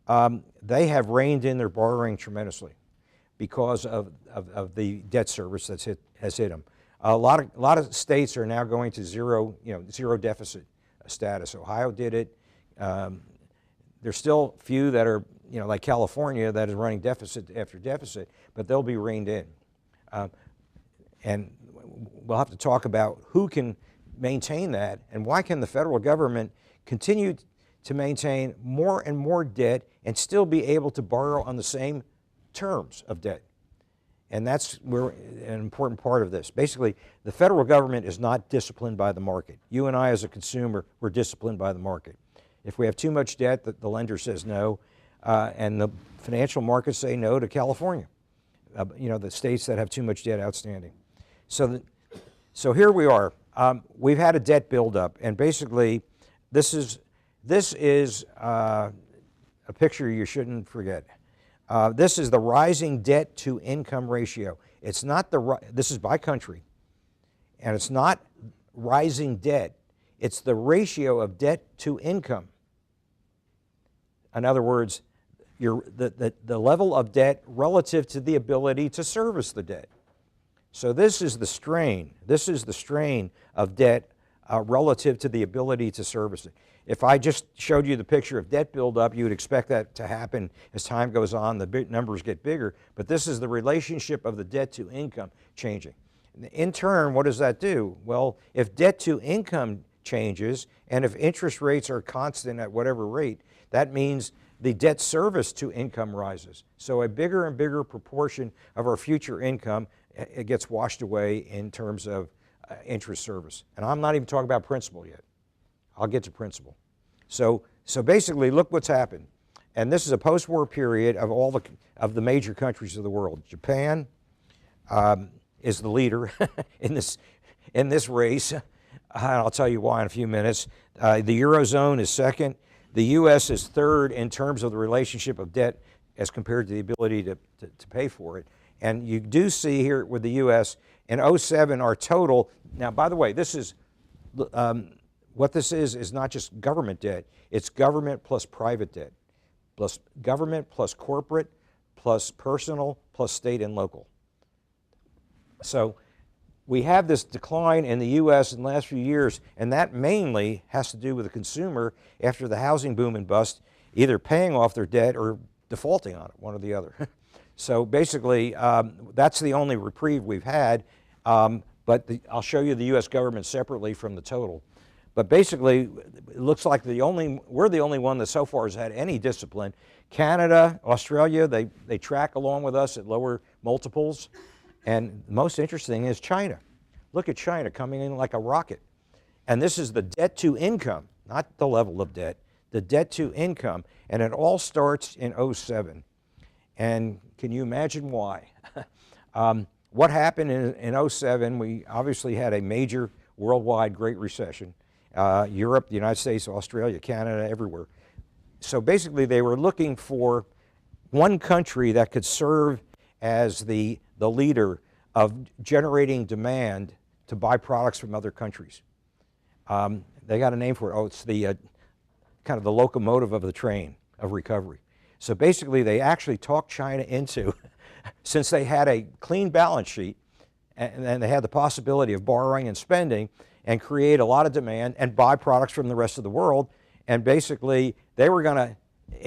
They have reined in their borrowing tremendously because of the debt service has hit them. A lot of states are now going to zero deficit status. Ohio did it. There's still a few that are, like California, that is running deficit after deficit, but they'll be reined in. And we'll have to talk about who can maintain that and why can the federal government continue to maintain more and more debt and still be able to borrow on the same terms of debt. And that's where an important part of this. Basically, the federal government is not disciplined by the market. You and I as a consumer, we're disciplined by the market. If we have too much debt, the lender says no, and the financial markets say no to California, the states that have too much debt outstanding. So here we are. We've had a debt buildup, and basically this is a picture you shouldn't forget. This is the rising debt to income ratio. It's not this is by country, and it's not rising debt. It's the ratio of debt to income. In other words, the level of debt relative to the ability to service the debt. So this is the strain. This is the strain of debt relative to the ability to service it. If I just showed you the picture of debt buildup, you would expect that to happen as time goes on, the numbers get bigger, but this is the relationship of the debt to income changing. In turn, what does that do? Well, if debt to income changes and if interest rates are constant at whatever rate, that means the debt service to income rises. So a bigger and bigger proportion of our future income, it gets washed away in terms of interest service. And I'm not even talking about principal yet. I'll get to principal. So basically, look what's happened. And this is a post-war period of all the major countries of the world. Japan is the leader in this race. I'll tell you why in a few minutes. The Eurozone is second. The U.S. is third in terms of the relationship of debt as compared to the ability to pay for it. And you do see here with the U.S. in 2007 our total. Now, by the way, this is what this is not just government debt. It's government plus private debt, plus government plus corporate, plus personal, plus state and local. So we have this decline in the U.S. in the last few years, and that mainly has to do with the consumer after the housing boom and bust, either paying off their debt or defaulting on it, one or the other. So basically, that's the only reprieve we've had, but I'll show you the U.S. government separately from the total. But basically, it looks like we're the only one that so far has had any discipline. Canada, Australia, they track along with us at lower multiples. And most interesting is China. Look at China coming in like a rocket. And this is the debt to income, not the level of debt, the debt to income. And it all starts in 2007. And can you imagine why? What happened in 2007, we obviously had a major worldwide Great Recession. Europe, the United States, Australia, Canada, everywhere. So basically they were looking for one country that could serve as the leader of generating demand to buy products from other countries. They got a name for it. Oh, it's the kind of the locomotive of the train of recovery. So basically, they actually talked China into, since they had a clean balance sheet, and they had the possibility of borrowing and spending, and create a lot of demand and buy products from the rest of the world, and basically they were going to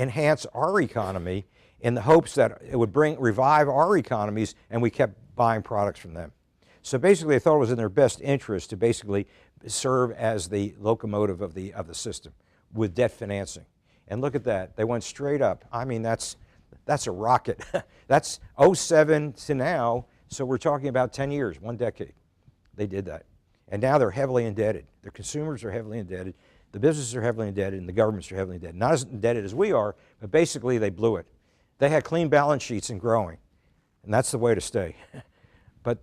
enhance our economy in the hopes that it would revive our economies, and we kept buying products from them. So basically, they thought it was in their best interest to basically serve as the locomotive of the system with debt financing. And look at that, they went straight up. I mean, that's a rocket. That's '07 to now, so we're talking about 10 years, 1 decade. They did that. And now they're heavily indebted. Their consumers are heavily indebted, the businesses are heavily indebted, and the governments are heavily indebted. Not as indebted as we are, but basically they blew it. They had clean balance sheets and growing, and that's the way to stay. But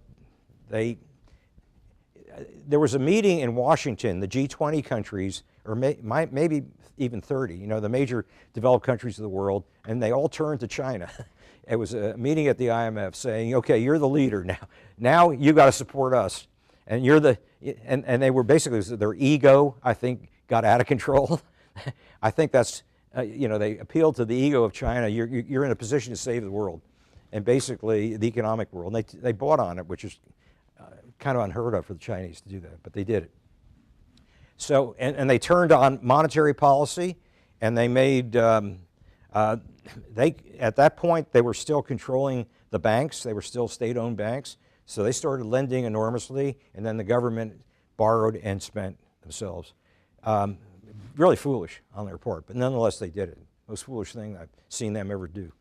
there was a meeting in Washington, the G20 countries, or maybe even 30, you know, the major developed countries of the world, and they all turned to China. It was a meeting at the IMF saying, okay, you're the leader now. Now you got to support us. And and they were basically, their ego, I think, got out of control. I think that's, you know, they appealed to the ego of China. You're in a position to save the world, and basically the economic world. And they bought on it, which is kind of unheard of for the Chinese to do that, but they did it. So, and they turned on monetary policy, and they made, at that point, they were still controlling the banks. They were still state-owned banks. So they started lending enormously, and then the government borrowed and spent themselves. Really foolish on their part, but nonetheless they did it. Most foolish thing I've seen them ever do.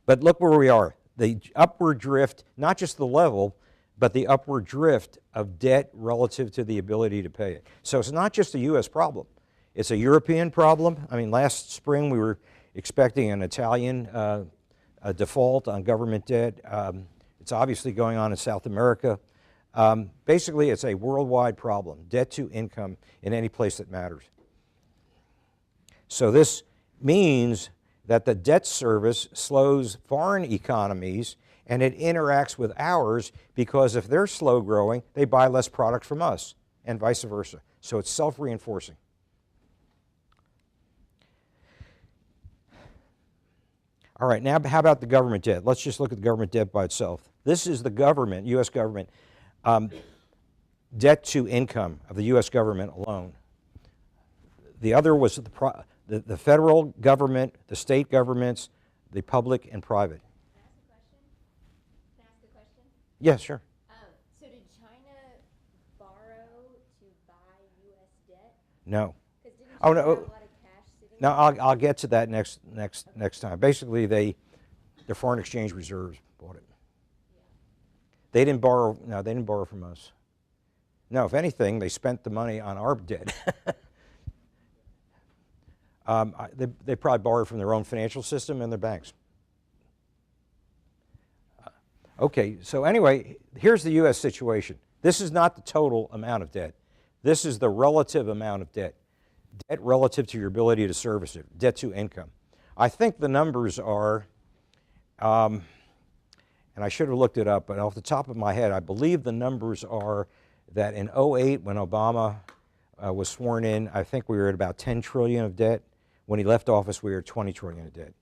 But look where we are. The upward drift, not just the level, but the upward drift of debt relative to the ability to pay it. So it's not just a U.S. problem. It's a European problem. I mean, last spring we were expecting an Italian a default on government debt. It's obviously going on in South America. Basically, it's a worldwide problem, debt to income in any place that matters. So this means that the debt service slows foreign economies, and it interacts with ours, because if they're slow growing, they buy less product from us, and vice versa. So it's self-reinforcing. All right, now how about the government debt? Let's just look at the government debt by itself. This is the government, U.S. government, debt to income of the U.S. government alone. The other was the federal government, the state governments, the public and private. Can I ask a question? Yeah, sure. So did China borrow to buy U.S. debt? No. Because didn't Oh, China no. have a lot of cash sitting No, there? I'll get to that next time. Basically, their foreign exchange reserves bought it. Yeah. They didn't borrow. No, they didn't borrow from us. No, if anything, they spent the money on our debt. They probably borrowed from their own financial system and their banks. Okay, so anyway, here's the U.S. situation. This is not the total amount of debt. This is the relative amount of debt. Debt relative to your ability to service it, debt to income. I think the numbers are, and I should have looked it up, but off the top of my head, I believe the numbers are that in '08, when Obama was sworn in, I think we were at about 10 trillion of debt. When he left office, we were at 20 trillion of debt.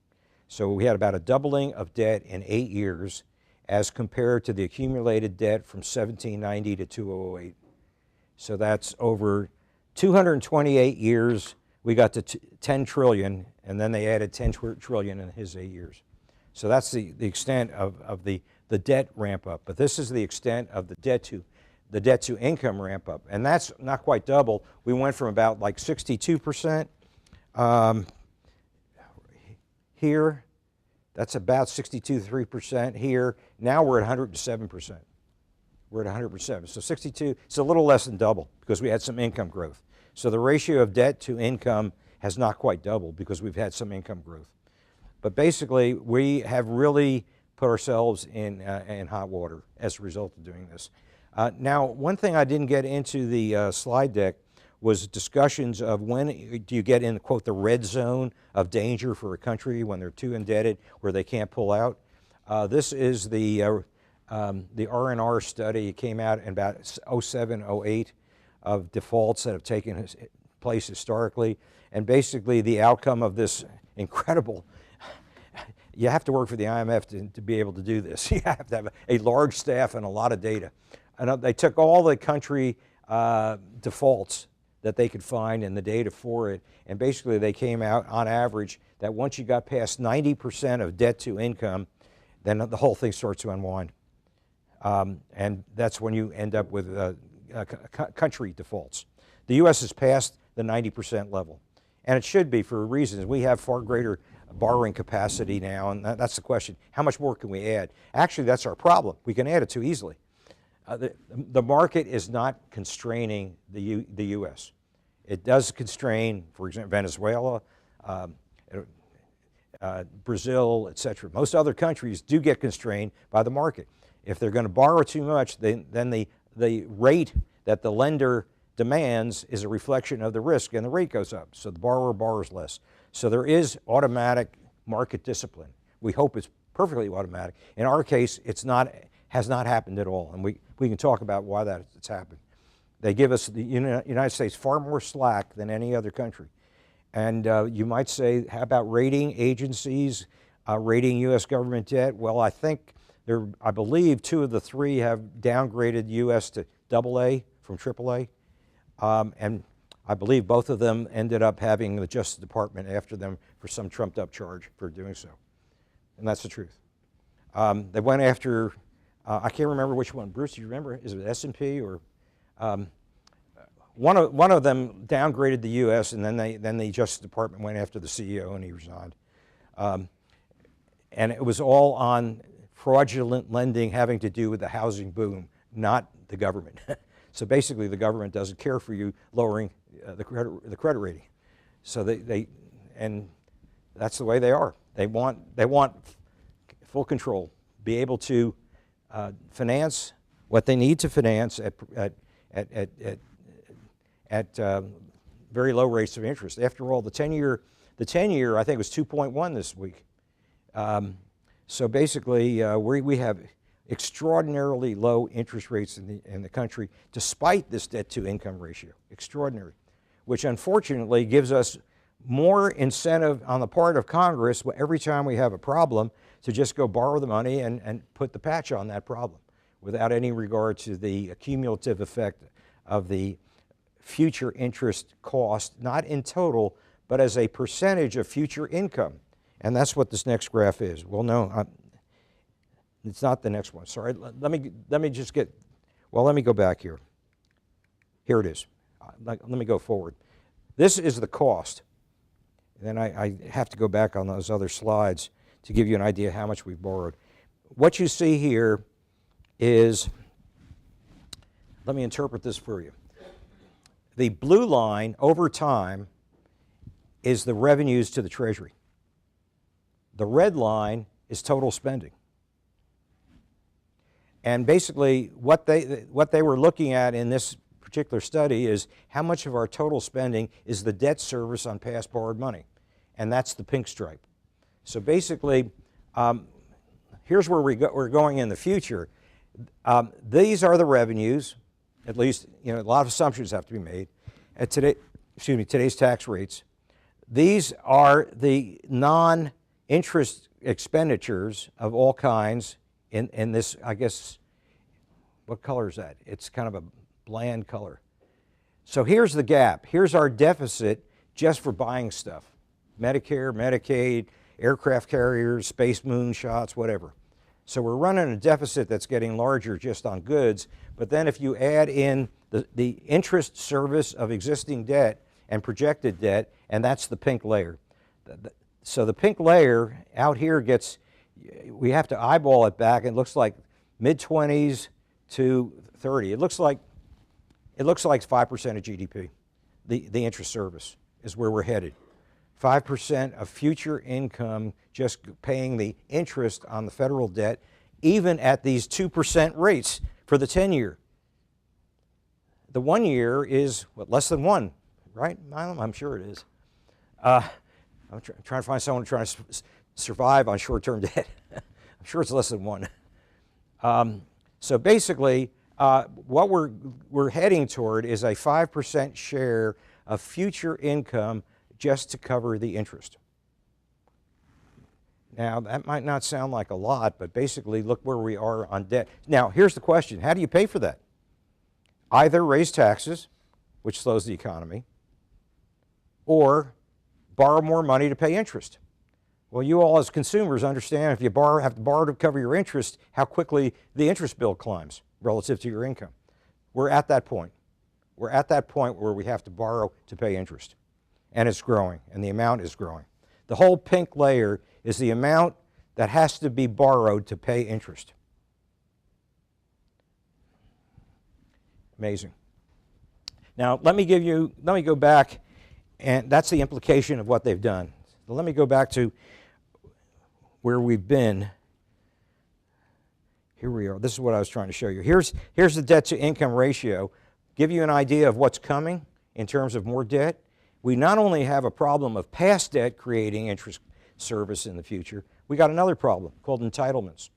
So we had about a doubling of debt in 8 years as compared to the accumulated debt from 1790 to 2008. So that's over 228 years, we got to 10 trillion, and then they added 10 trillion in his 8 years. So that's the extent of the debt ramp up. But this is the extent of the debt to income ramp up. And that's not quite double. We went from about like 62% here. That's about 62.3% here. Now we're at 107%. We're at 100%. So 62, it's a little less than double because we had some income growth. So the ratio of debt to income has not quite doubled because we've had some income growth. But basically, we have really put ourselves in hot water as a result of doing this. Now, one thing I didn't get into the slide deck was discussions of when do you get in, quote, the red zone of danger for a country when they're too indebted where they can't pull out. This is the R&R study. It came out in about '07, '08 of defaults that have taken place historically. And basically the outcome of this incredible you have to work for the IMF to be able to do this. You have to have a large staff and a lot of data. And they took all the country defaults that they could find and the data for it, and basically they came out on average that once you got past 90% of debt to income, then the whole thing starts to unwind. And that's when you end up with country defaults. The U.S. has passed the 90% level, and it should be for reasons. We have far greater borrowing capacity now, and that's the question. How much more can we add? Actually, that's our problem. We can add it too easily. The market is not constraining the U.S. It does constrain, for example, Venezuela, Brazil, et cetera. Most other countries do get constrained by the market. If they're going to borrow too much, then the rate that the lender demands is a reflection of the risk, and the rate goes up, so the borrower borrows less. So there is automatic market discipline. We hope it's perfectly automatic. In our case, has not happened at all, and we can talk about why it's happened. They give us, the United States, far more slack than any other country. And you might say, how about rating agencies, rating U.S. government debt? Well, I believe 2 of the 3 have downgraded U.S. to AA from AAA. And I believe both of them ended up having the Justice Department after them for some trumped up charge for doing so. And that's the truth. They went after, I can't remember which one. Bruce, do you remember? Is it S&P or? One of them downgraded the U.S. and then the Justice Department went after the CEO and he resigned. And it was all on fraudulent lending having to do with the housing boom, not the government. So basically the government doesn't care for you lowering the credit rating. So and that's the way they are. They want full control, be able to finance what they need to finance at very low rates of interest. After all, the 10-year I think was 2.1 this week. So basically, we have extraordinarily low interest rates in the country, despite this debt-to-income ratio. Extraordinary, which unfortunately gives us more incentive on the part of Congress every time we have a problem to just go borrow the money and put the patch on that problem without any regard to the cumulative effect of the future interest cost, not in total, but as a percentage of future income. And that's what this next graph is. Well, no, it's not the next one. Sorry, let me just get, well, let me go back here. Here it is. Let me go forward. This is the cost. Then I have to go back on those other slides to give you an idea how much we've borrowed. What you see here is, let me interpret this for you. The blue line over time is the revenues to the Treasury. The red line is total spending. And basically what they were looking at in this particular study is how much of our total spending is the debt service on past borrowed money. And that's the pink stripe. So basically, here's where we're going in the future. These are the revenues, at least, a lot of assumptions have to be made. At today's tax rates. These are the non-interest expenditures of all kinds in this, I guess, what color is that? It's kind of a bland color. So here's the gap. Here's our deficit just for buying stuff. Medicare, Medicaid, aircraft carriers, space moonshots, whatever. So we're running a deficit that's getting larger just on goods, but then if you add in the interest service of existing debt and projected debt, and that's the pink layer. So the pink layer out here we have to eyeball it back, and it looks like mid-20s to 30. It looks like 5% of GDP. The interest service is where we're headed. 5% of future income just paying the interest on the federal debt, even at these 2% rates for the 10-year. The 1 year is, what, less than 1, right, Milam? I'm sure it is. I'm trying to find someone trying to survive on short-term debt. I'm sure it's less than 1. So basically, what we're heading toward is a 5% share of future income just to cover the interest. Now, that might not sound like a lot, but basically look where we are on debt. Now, here's the question. How do you pay for that? Either raise taxes, which slows the economy, or borrow more money to pay interest. Well, you all as consumers understand if you have to borrow to cover your interest, how quickly the interest bill climbs relative to your income. We're at that point. We're at that point where we have to borrow to pay interest. And it's growing, and the amount is growing. The whole pink layer is the amount that has to be borrowed to pay interest. Amazing. Now, let me go back, and that's the implication of what they've done. So let me go back to where we've been. Here we are. This is what I was trying to show you. Here's the debt to income ratio. Give you an idea of what's coming in terms of more debt. We not only have a problem of past debt creating interest service in the future, we got another problem called entitlements.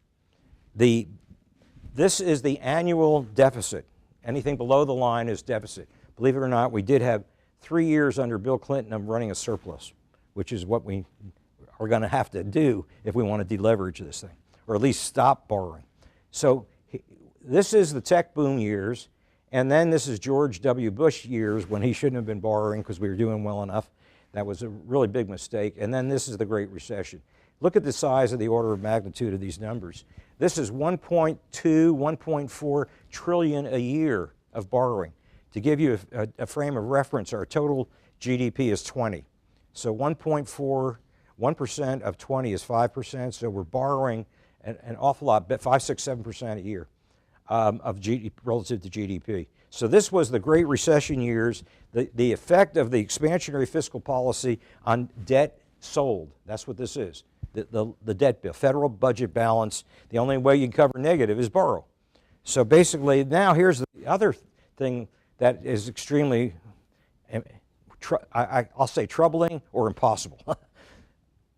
This is the annual deficit. Anything below the line is deficit. Believe it or not, we did have 3 years under Bill Clinton of running a surplus, which is what we are going to have to do if we want to deleverage this thing, or at least stop borrowing. So this is the tech boom years, and then this is George W. Bush years when he shouldn't have been borrowing because we were doing well enough. That was a really big mistake. And then this is the Great Recession. Look at the size of the order of magnitude of these numbers. This is 1.2, 1.4 trillion a year of borrowing. To give you a frame of reference, our total GDP is 20. So 1% of 20 is 5%, so we're borrowing an awful lot, 5, 6, 7% a year of GDP relative to GDP. So this was the Great Recession years, the effect of the expansionary fiscal policy on debt sold. That's what this is, the debt bill, federal budget balance. The only way you can cover negative is borrow. So basically now here's the other thing that is extremely, I'll say troubling or impossible.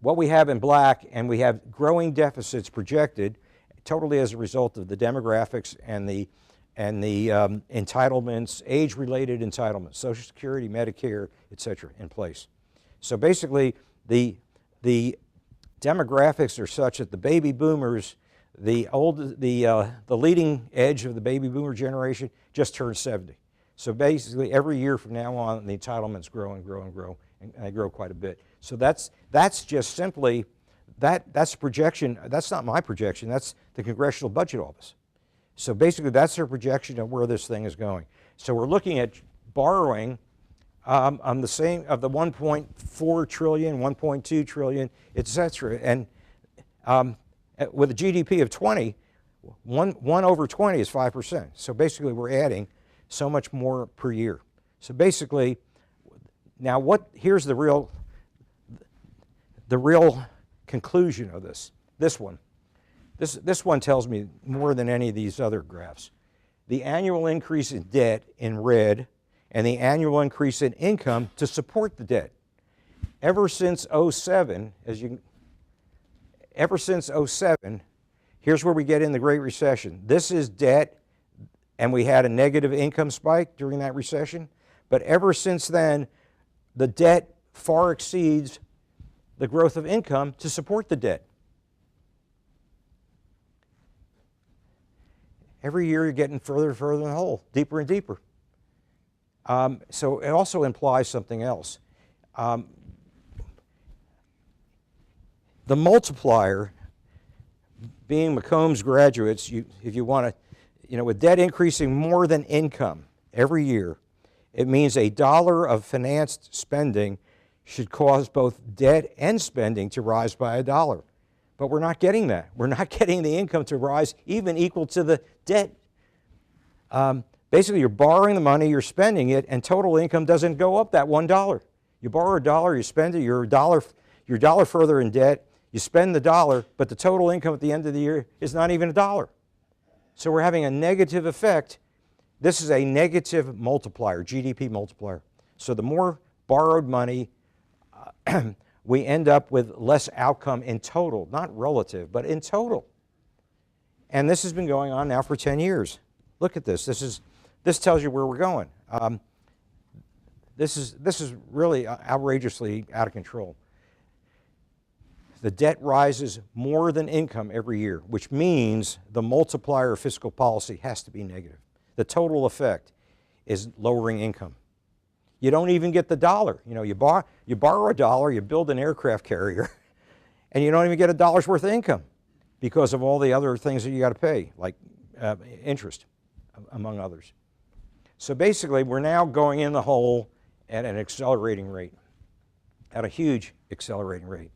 What we have in black, and we have growing deficits projected totally as a result of the demographics and the entitlements, age-related entitlements, Social Security, Medicare, et cetera, in place. So basically, the demographics are such that the baby boomers, the leading edge of the baby boomer generation just turned 70. So basically, every year from now on, the entitlements grow and grow and grow, and they grow quite a bit. So that's just simply, that's a projection. That's not my projection. That's the Congressional Budget Office. So basically, that's their projection of where this thing is going. So we're looking at borrowing on the same of the 1.4 trillion, 1.2 trillion, et cetera. And with a GDP of 20, 1 over 20 is 5%. So basically, we're adding so much more per year. So basically, now here's the real conclusion of this. This one tells me more than any of these other graphs. The annual increase in debt in red and the annual increase in income to support the debt. Ever since 07, here's where we get in the Great Recession. This is debt, and we had a negative income spike during that recession. But ever since then, the debt far exceeds the growth of income to support the debt. Every year you're getting further and further in the hole, deeper and deeper. So it also implies something else. The multiplier, being McCombs graduates, if you want to, with debt increasing more than income every year, it means $1 of financed spending should cause both debt and spending to rise by $1. But we're not getting that. We're not getting the income to rise even equal to the debt. Basically, you're borrowing the money, you're spending it, and total income doesn't go up that $1. You borrow $1, you spend it, you're $1 further in debt, you spend the $1, but the total income at the end of the year is not even $1. So we're having a negative effect. This is a negative multiplier, GDP multiplier. So the more borrowed money, we end up with less outcome in total, not relative, but in total. And this has been going on now for 10 years. Look at this. This tells you where we're going. This is really outrageously out of control. the debt rises more than income every year, which means the multiplier of fiscal policy has to be negative. The total effect is lowering income. You don't even get the dollar. You know, you borrow a dollar, you build an aircraft carrier, and you don't even get a dollar's worth of income because of all the other things that you got to pay, like interest, among others. So basically, we're now going in the hole at an accelerating rate, at a huge accelerating rate.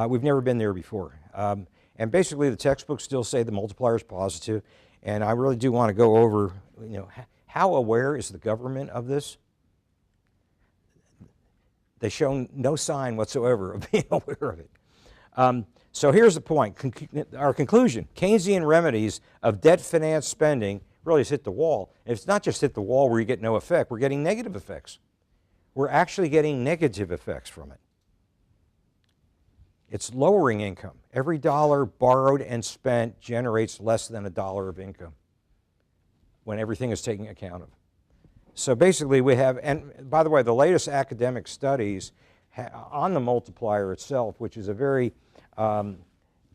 We've never been there before. And basically, the textbooks still say the multiplier is positive, and I really do want to go over, you know, how aware is the government of this? They show no sign whatsoever of being aware of it. So here's the point. Our conclusion: Keynesian remedies of debt-financed spending really has hit the wall. And it's not just hit the wall where you get no effect. We're getting negative effects. We're actually getting negative effects from it. It's lowering income. Every dollar borrowed and spent generates less than $1 of income when everything is taken account of. So basically we have, and by the way, the latest academic studies on the multiplier itself, which is a very,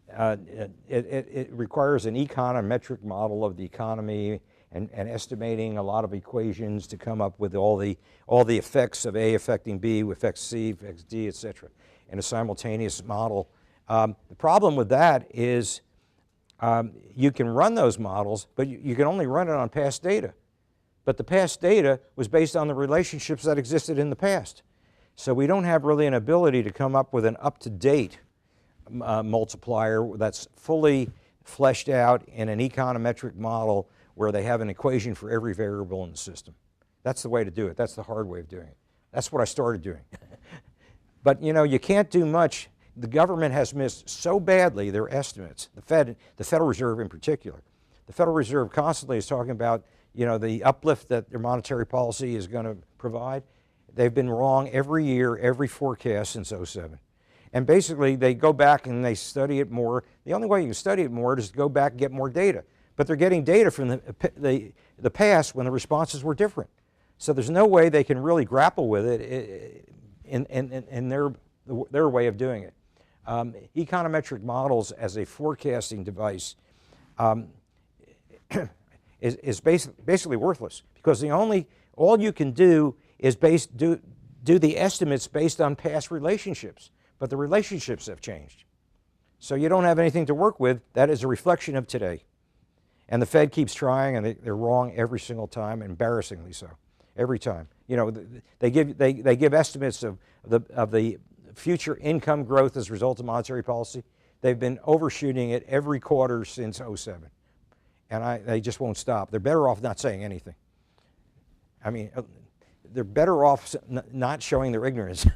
it requires an econometric model of the economy and estimating a lot of equations to come up with all the effects of A affecting B, affects C, affects D, etc. in a simultaneous model. The problem with that is you can run those models, but you can only run it on past data. But the past data was based on the relationships that existed in the past. So we don't have really an ability to come up with an up-to-date multiplier that's fully fleshed out in an econometric model where they have an equation for every variable in the system. That's the way to do it. That's the hard way of doing it. That's what I started doing. But you know, you can't do much. The government has missed so badly their estimates, the Federal Reserve in particular. The Federal Reserve constantly is talking about, you know, the uplift that their monetary policy is going to provide. They've been wrong every year, every forecast since '07. And basically they go back and they study it more. The only way you can study it more is to go back and get more data. But they're getting data from the past when the responses were different. So there's no way they can really grapple with it in their way of doing it. Econometric models as a forecasting device is basically worthless, because all you can do is do the estimates based on past relationships, but the relationships have changed. So you don't have anything to work with that is a reflection of today. And the Fed keeps trying, and they're wrong every single time, embarrassingly so, every time. You know, they give estimates of the future income growth as a result of monetary policy. They've been overshooting it every quarter since '07. And they just won't stop. They're better off not saying anything. I mean, they're better off not showing their ignorance.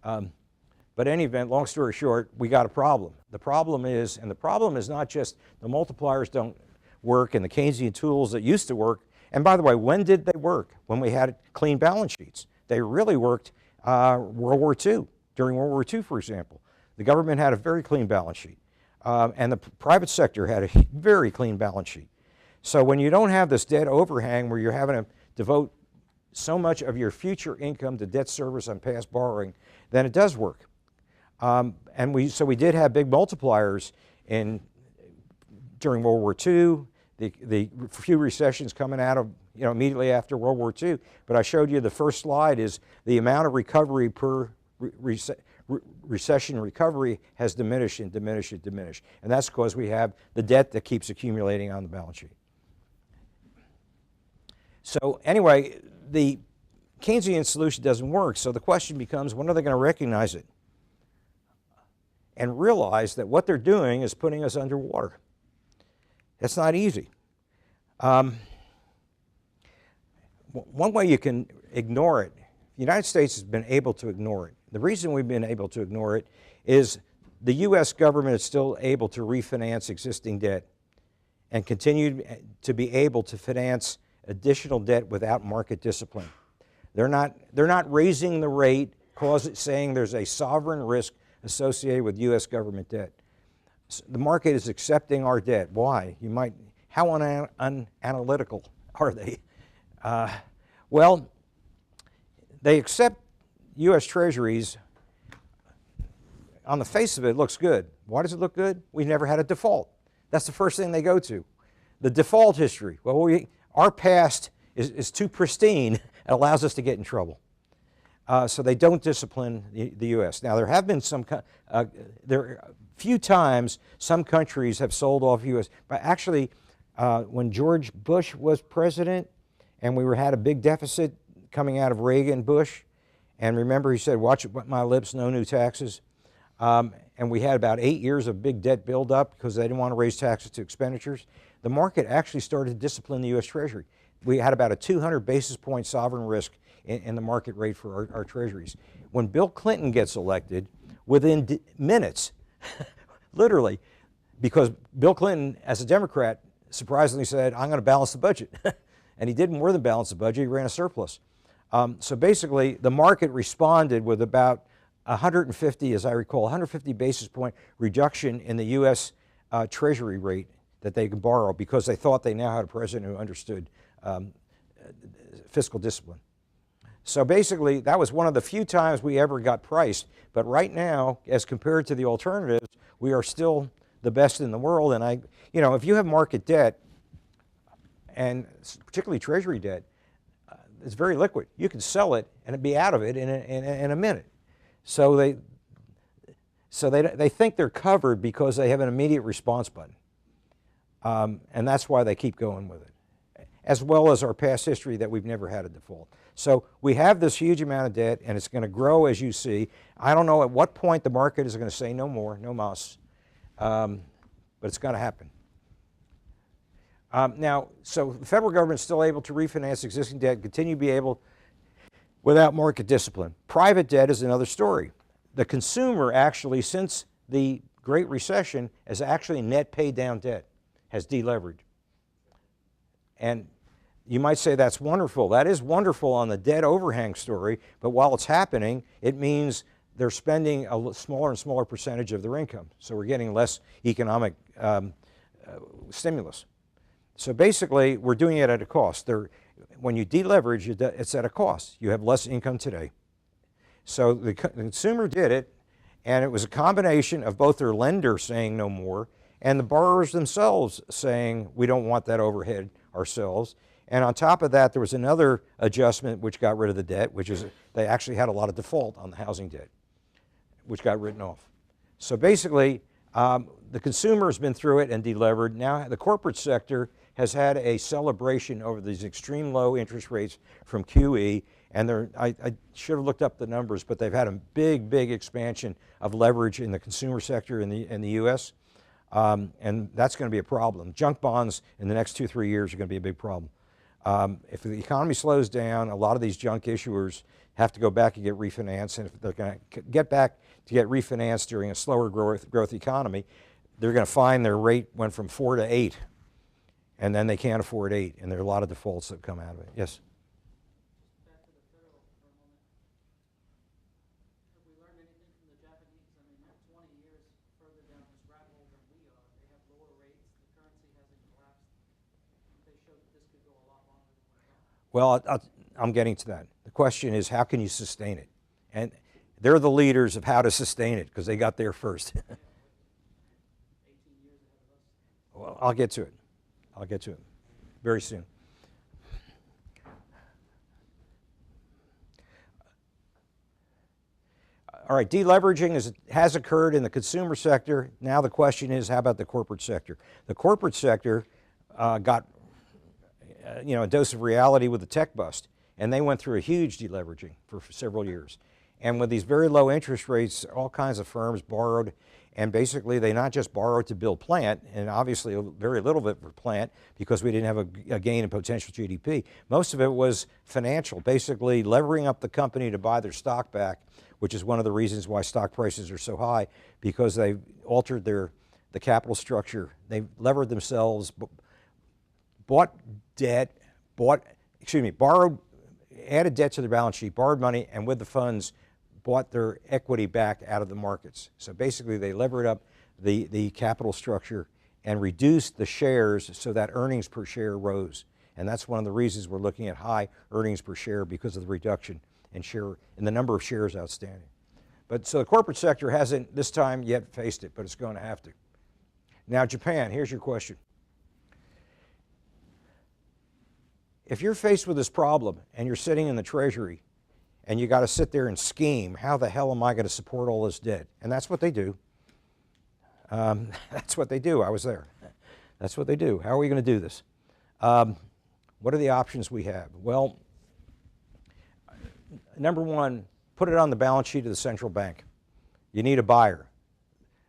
But in any event, long story short, we got a problem. The problem is, and the problem is not just the multipliers don't work and the Keynesian tools that used to work. And by the way, when did they work? When we had clean balance sheets. They really worked World War II. During World War II, for example, the government had a very clean balance sheet. And the private sector had a very clean balance sheet. So when you don't have this debt overhang where you're having to devote so much of your future income to debt service on past borrowing, then it does work. So we did have big multipliers during World War II, the few recessions coming out of, you know, immediately after World War II. But I showed you the first slide is the amount of recovery per recession recovery has diminished and diminished and diminished. And that's because we have the debt that keeps accumulating on the balance sheet. So anyway, the Keynesian solution doesn't work. So the question becomes, when are they going to recognize it and realize that what they're doing is putting us underwater? That's not easy. One way you can ignore it, the United States has been able to ignore it. The reason we've been able to ignore it is the U.S. government is still able to refinance existing debt and continue to be able to finance additional debt without market discipline. They're not raising the rate, saying there's a sovereign risk associated with U.S. government debt. The market is accepting our debt. Why? How unanalytical are they? Well, they accept U.S. Treasuries on the face of it, it looks good. Why does it look good? We've never had a default. That's the first thing they go to. The default history. Well, our past is too pristine. It allows us to get in trouble. So they don't discipline the U.S. Now, there have been few times some countries have sold off U.S. But actually, when George Bush was president and we had a big deficit coming out of Reagan Bush, and remember he said, watch my lips, no new taxes. And we had about 8 years of big debt buildup because they didn't want to raise taxes to expenditures. The market actually started to discipline the U.S. Treasury. We had about a 200 basis point sovereign risk in the market rate for our treasuries. When Bill Clinton gets elected, within minutes, literally, because Bill Clinton, as a Democrat, surprisingly said, I'm going to balance the budget. And he did more than balance the budget, he ran a surplus. So basically, the market responded with about 150, as I recall, 150 basis point reduction in the U.S. Treasury rate that they could borrow because they thought they now had a president who understood fiscal discipline. So basically, that was one of the few times we ever got priced. But right now, as compared to the alternatives, we are still the best in the world. And if you have market debt, and particularly Treasury debt, it's very liquid. You can sell it and be out of it in a minute. So they think they're covered because they have an immediate response button. And that's why they keep going with it, as well as our past history that we've never had a default. So we have this huge amount of debt, and it's going to grow as you see. I don't know at what point the market is going to say no more, no mas, but it's going to happen. Now, so the federal government is still able to refinance existing debt and continue to be able without market discipline. Private debt is another story. The consumer actually, since the Great Recession, has actually net paid down debt, has deleveraged. And you might say that's wonderful. That is wonderful on the debt overhang story, but while it's happening, it means they're spending a smaller and smaller percentage of their income. So we're getting less economic stimulus. So basically, we're doing it at a cost. When you deleverage, it's at a cost. You have less income today. So the consumer did it, and it was a combination of both their lender saying no more and the borrowers themselves saying we don't want that overhead ourselves. And on top of that, there was another adjustment which got rid of the debt, which is they actually had a lot of default on the housing debt, which got written off. So basically, the consumer has been through it and delevered. Now the corporate sector has had a celebration over these extreme low interest rates from QE, and I should have looked up the numbers, but they've had a big, big expansion of leverage in the consumer sector in the U.S., and that's going to be a problem. Junk bonds in the next 2-3 years are going to be a big problem. If the economy slows down, a lot of these junk issuers have to go back and get refinanced, and if they're going to get back to get refinanced during a slower growth economy, they're going to find their rate went from 4 to 8, and then they can't afford 8, and there are a lot of defaults that come out of it. Yes? Back to the federal for a moment. Have we learned anything from the Japanese? I mean, they're 20 years further down this rabbit hole than we are. They have lower rates. The currency hasn't collapsed. They showed that this could go a lot longer than we thought. Well, I'm getting to that. The question is, how can you sustain it? And they're the leaders of how to sustain it because they got there first. 18 years ahead of us. Well, I'll get to it. I'll get to it very soon. All right, deleveraging has occurred in the consumer sector. Now the question is, how about the corporate sector? The corporate sector got a dose of reality with the tech bust, and they went through a huge deleveraging for several years. And with these very low interest rates, all kinds of firms borrowed, and basically they not just borrowed to build plant, and obviously very little of it for plant because we didn't have a gain in potential GDP. Most of it was financial, basically levering up the company to buy their stock back, which is one of the reasons why stock prices are so high, because they've altered the capital structure. They've levered themselves, borrowed, added debt to their balance sheet, borrowed money, and with the funds, bought their equity back out of the markets. So basically they levered up the capital structure and reduced the shares so that earnings per share rose. And that's one of the reasons we're looking at high earnings per share, because of the reduction in the number of shares outstanding. But so the corporate sector hasn't this time yet faced it, but it's going to have to. Now Japan, here's your question. If you're faced with this problem and you're sitting in the Treasury and you got to sit there and scheme, how the hell am I going to support all this debt? And that's what they do. That's what they do. I was there. That's what they do. How are we going to do this? What are the options we have? Well, number one, put it on the balance sheet of the central bank. You need a buyer.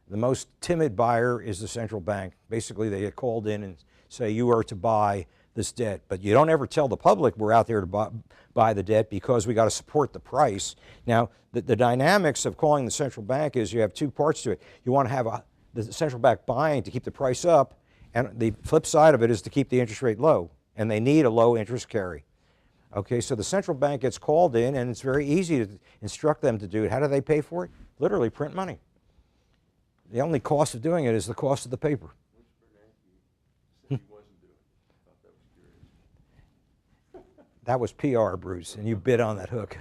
The most timid buyer is the central bank. Basically, they get called in and say, you are to buy this debt. But you don't ever tell the public we're out there to buy the debt because we got to support the price. Now, the dynamics of calling the central bank is you have two parts to it. You want to have the central bank buying to keep the price up, and the flip side of it is to keep the interest rate low, and they need a low interest carry. Okay, so the central bank gets called in, and it's very easy to instruct them to do it. How do they pay for it? Literally print money. The only cost of doing it is the cost of the paper. That was PR, Bruce, and you bid on that hook.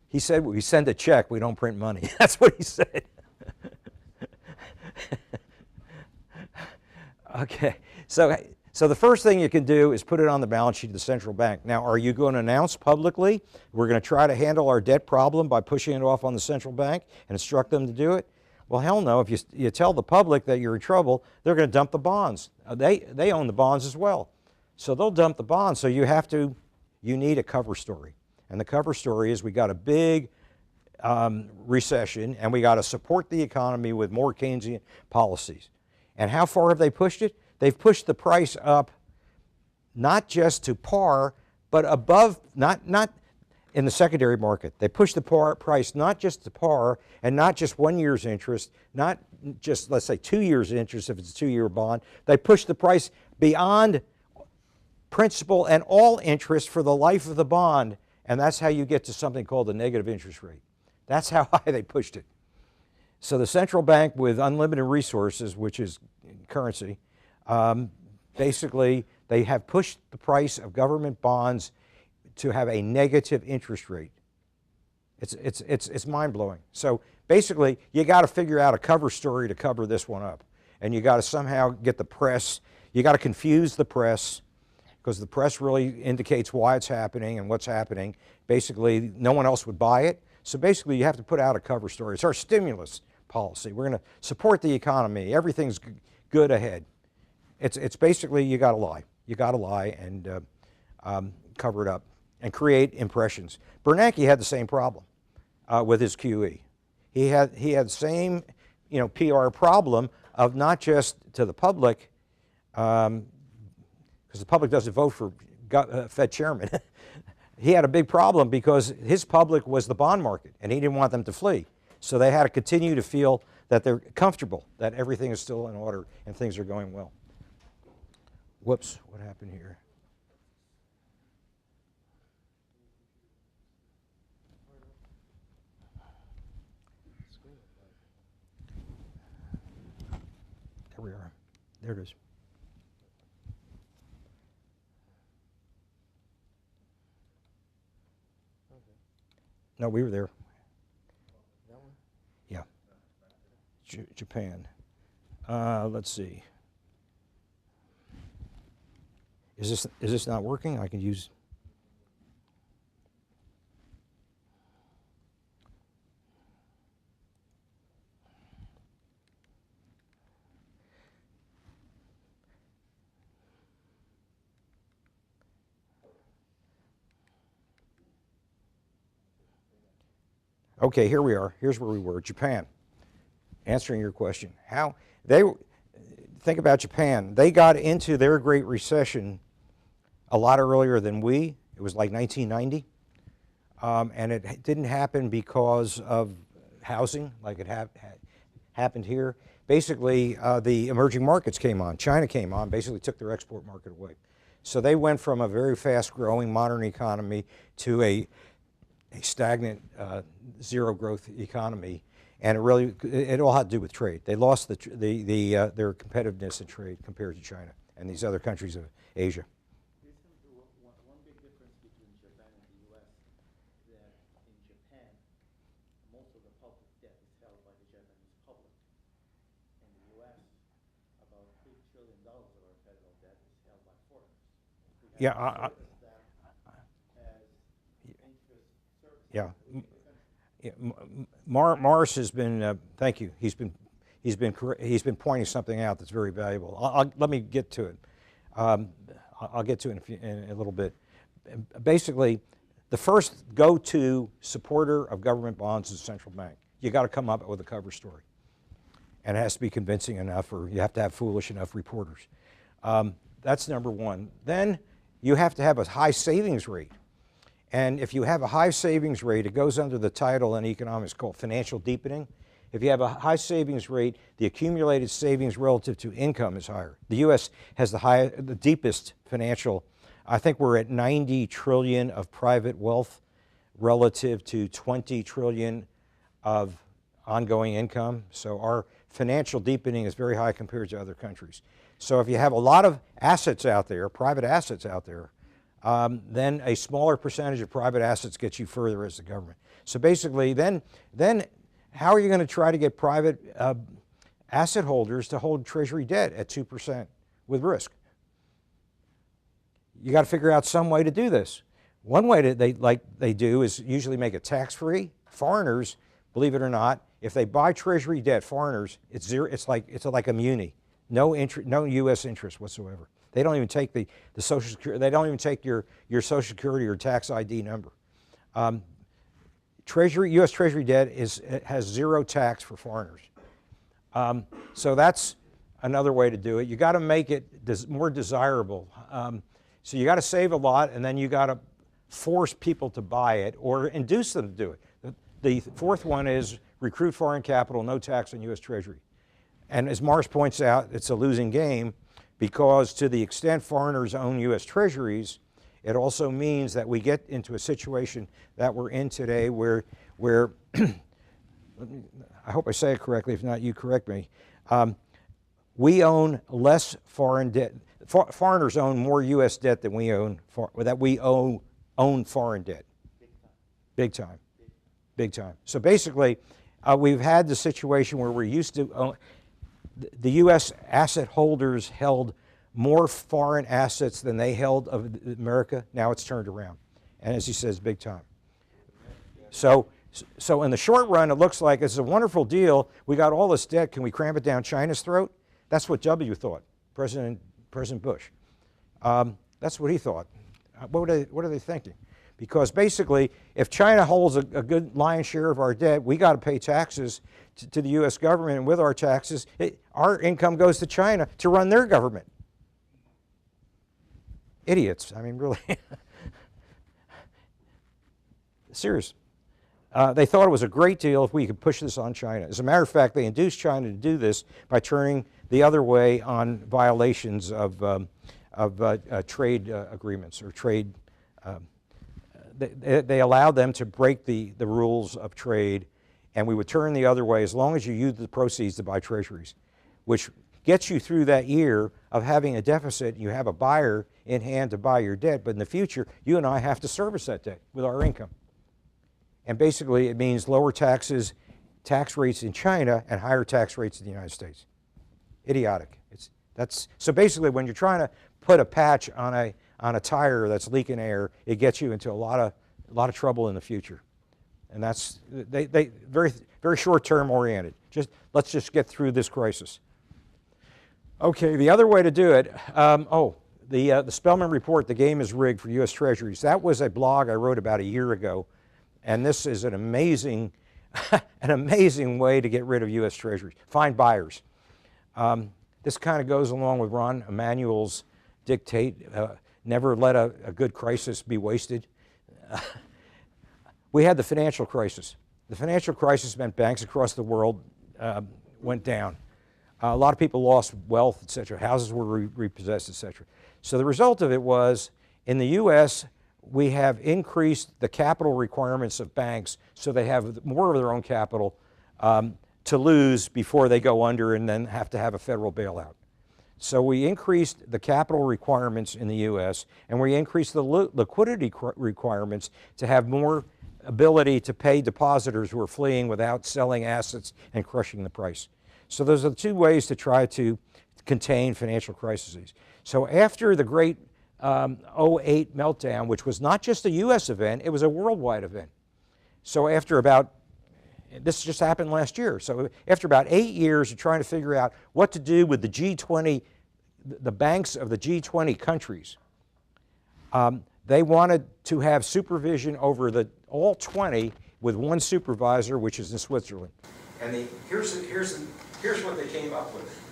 He said, we send a check, we don't print money. That's what he said. Okay, so the first thing you can do is put it on the balance sheet of the central bank. Now, are you going to announce publicly, we're going to try to handle our debt problem by pushing it off on the central bank and instruct them to do it? Well, hell no. If you tell the public that you're in trouble, they're going to dump the bonds. They own the bonds as well. So they'll dump the bonds. So you need a cover story. And the cover story is we got a big recession, and we got to support the economy with more Keynesian policies. And how far have they pushed it? They've pushed the price up not just to par, but above, not in the secondary market. They pushed the price not just to par and not just 1 year's interest, not just, let's say, 2 years interest if it's a 2-year bond. They pushed the price beyond principal and all interest for the life of the bond, and that's how you get to something called a negative interest rate. That's how high they pushed it. So the central bank with unlimited resources, which is currency, basically they have pushed the price of government bonds to have a negative interest rate. It's mind-blowing. So basically you got to figure out a cover story to cover this one up, and you got to somehow get the press, you got to confuse the press, because the press really indicates why it's happening and what's happening. Basically no one else would buy it. So basically you have to put out a cover story. It's our stimulus policy. We're going to support the economy. Everything's good ahead. It's basically you got to lie. You got to lie and cover it up and create impressions. Bernanke had the same problem with his QE. He had the same PR problem of not just to the public, because the public doesn't vote for Fed chairman. He had a big problem because his public was the bond market, and he didn't want them to flee. So they had to continue to feel that they're comfortable, that everything is still in order and things are going well. Whoops, what happened here? There we are. There it is. No, we were there. Yeah. Japan. Let's see. Is this not working? I can use. Okay, here we are. Here's where we were. Japan. Answering your question. Think about Japan. They got into their Great Recession a lot earlier than we. It was like 1990. And it didn't happen because of housing like it happened here. Basically, the emerging markets came on. China came on, basically took their export market away. So they went from a very fast-growing modern economy to a stagnant, zero-growth economy, and it all had to do with trade. They lost their competitiveness in trade compared to China and these other countries of Asia. One big difference between Japan and the U.S. that in Japan, trillion of our federal debt is held by foreigners. We Yeah, have that as interest services yeah. in the country. Yeah, Morris has been, thank you, he's been pointing something out that's very valuable. Let me get to it. I'll get to it in a little bit. Basically, the first go-to supporter of government bonds is the central bank. You got to come up with a cover story. And it has to be convincing enough, or you have to have foolish enough reporters. That's number one. Then you have to have a high savings rate. And if you have a high savings rate, it goes under the title in economics called financial deepening. If you have a high savings rate, the accumulated savings relative to income is higher. The U.S. has the deepest financial, I think we're at 90 trillion of private wealth relative to 20 trillion of ongoing income. So our financial deepening is very high compared to other countries. So if you have a lot of assets out there, private assets out there, then a smaller percentage of private assets gets you further as the government. So basically, then how are you going to try to get private asset holders to hold Treasury debt at 2% with risk? You got to figure out some way to do this. One way they do is usually make it tax-free. Foreigners, believe it or not, if they buy Treasury debt, foreigners, it's zero. It's like a muni, no U.S. interest whatsoever. They don't even take the Social Security. They don't even take your Social Security or tax ID number. U.S. Treasury debt has zero tax for foreigners. So that's another way to do it. You got to make it more desirable. So you got to save a lot, and then you got to force people to buy it or induce them to do it. The fourth one is recruit foreign capital, no tax on U.S. Treasury. And as Morris points out, it's a losing game because to the extent foreigners own U.S. Treasuries, it also means that we get into a situation that we're in today where I hope I say it correctly, if not you correct me, we own less foreign debt. Foreigners own more U.S. debt than we own, own foreign debt. Big time. Big time. So basically, we've had the situation where we're used to, the U.S. asset holders held more foreign assets than they held of America. Now it's turned around. And as he says, big time. So in the short run, it looks like it's a wonderful deal. We got all this debt. Can we cram it down China's throat? That's what W thought, President Bush. That's what he thought. What are they thinking? Because basically, if China holds a good lion's share of our debt, we got to pay taxes to the U.S. government, and with our taxes, our income goes to China to run their government. Idiots. I mean, really. Serious. They thought it was a great deal if we could push this on China. As a matter of fact, they induced China to do this by turning the other way on violations of trade agreements or trade. They allowed them to break the rules of trade, and we would turn the other way as long as you use the proceeds to buy treasuries, which gets you through that year of having a deficit. You have a buyer in hand to buy your debt, but in the future, you and I have to service that debt with our income. And basically, it means lower tax rates in China and higher tax rates in the United States. Idiotic. So basically, when you're trying to put a patch on a tire that's leaking air, it gets you into a lot of trouble in the future. And that's they very very short-term oriented. Let's just get through this crisis. Okay, the other way to do it. The Spellman Report, The Game is Rigged for U.S. Treasuries. That was a blog I wrote about a year ago, and this is an amazing way to get rid of U.S. Treasuries. Find buyers. This kind of goes along with Ron Emanuel's dictate. Never let a good crisis be wasted. We had the financial crisis. The financial crisis meant banks across the world went down. A lot of people lost wealth, et cetera. Houses were repossessed, et cetera. So the result of it was, in the U.S., we have increased the capital requirements of banks so they have more of their own capital to lose before they go under and then have to have a federal bailout. So we increased the capital requirements in the U.S. and we increased the liquidity requirements to have more ability to pay depositors who are fleeing without selling assets and crushing the price. So those are the two ways to try to contain financial crises. So after the great 08 meltdown, which was not just a U.S. event, it was a worldwide event. So after about, this just happened last year, so after about 8 years of trying to figure out what to do with the G20, the banks of the G20 countries, they wanted to have supervision over all 20 with one supervisor, which is in Switzerland. And here's what they came up with,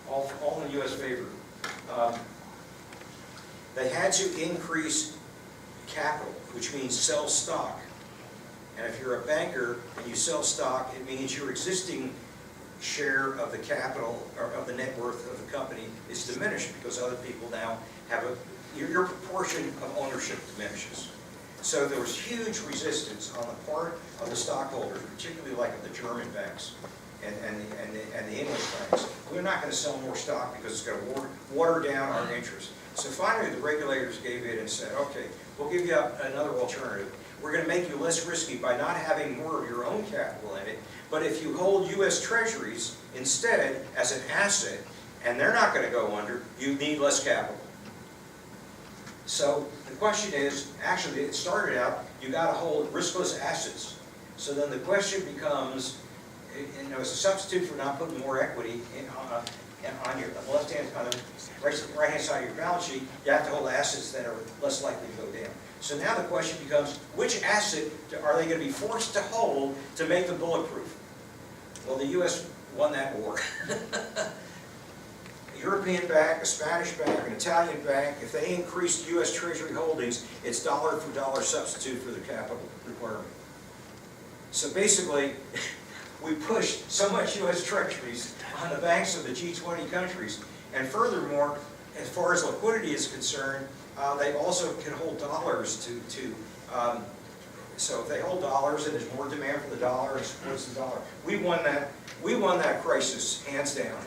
all in the U.S. favor. They had to increase capital, which means sell stock. And if you're a banker and you sell stock, it means your existing share of the capital or of the net worth of the company is diminished because other people now have your proportion of ownership diminishes. So there was huge resistance on the part of the stockholders, particularly like of the German banks and the English banks. We're not going to sell more stock because it's going to water down our interest. So finally the regulators gave in and said, okay, we'll give you another alternative. We're going to make you less risky by not having more of your own capital in it, but if you hold U.S. Treasuries instead as an asset, and they're not going to go under, you need less capital. So the question is, actually it started out, you got to hold riskless assets. So then the question becomes, as a substitute for not putting more equity on your left-hand, on the right-hand side of your balance sheet, you have to hold assets that are less likely to go down. So now the question becomes, which asset are they going to be forced to hold to make them bulletproof? Well, the U.S. won that war. A European bank, a Spanish bank, an Italian bank, if they increased U.S. Treasury holdings, it's dollar for dollar substitute for the capital requirement. So basically, we pushed so much U.S. Treasuries on the banks of the G20 countries. And furthermore, as far as liquidity is concerned, they also can hold dollars so if they hold dollars and there's more demand for the dollar and supports the dollar. We won that crisis hands down.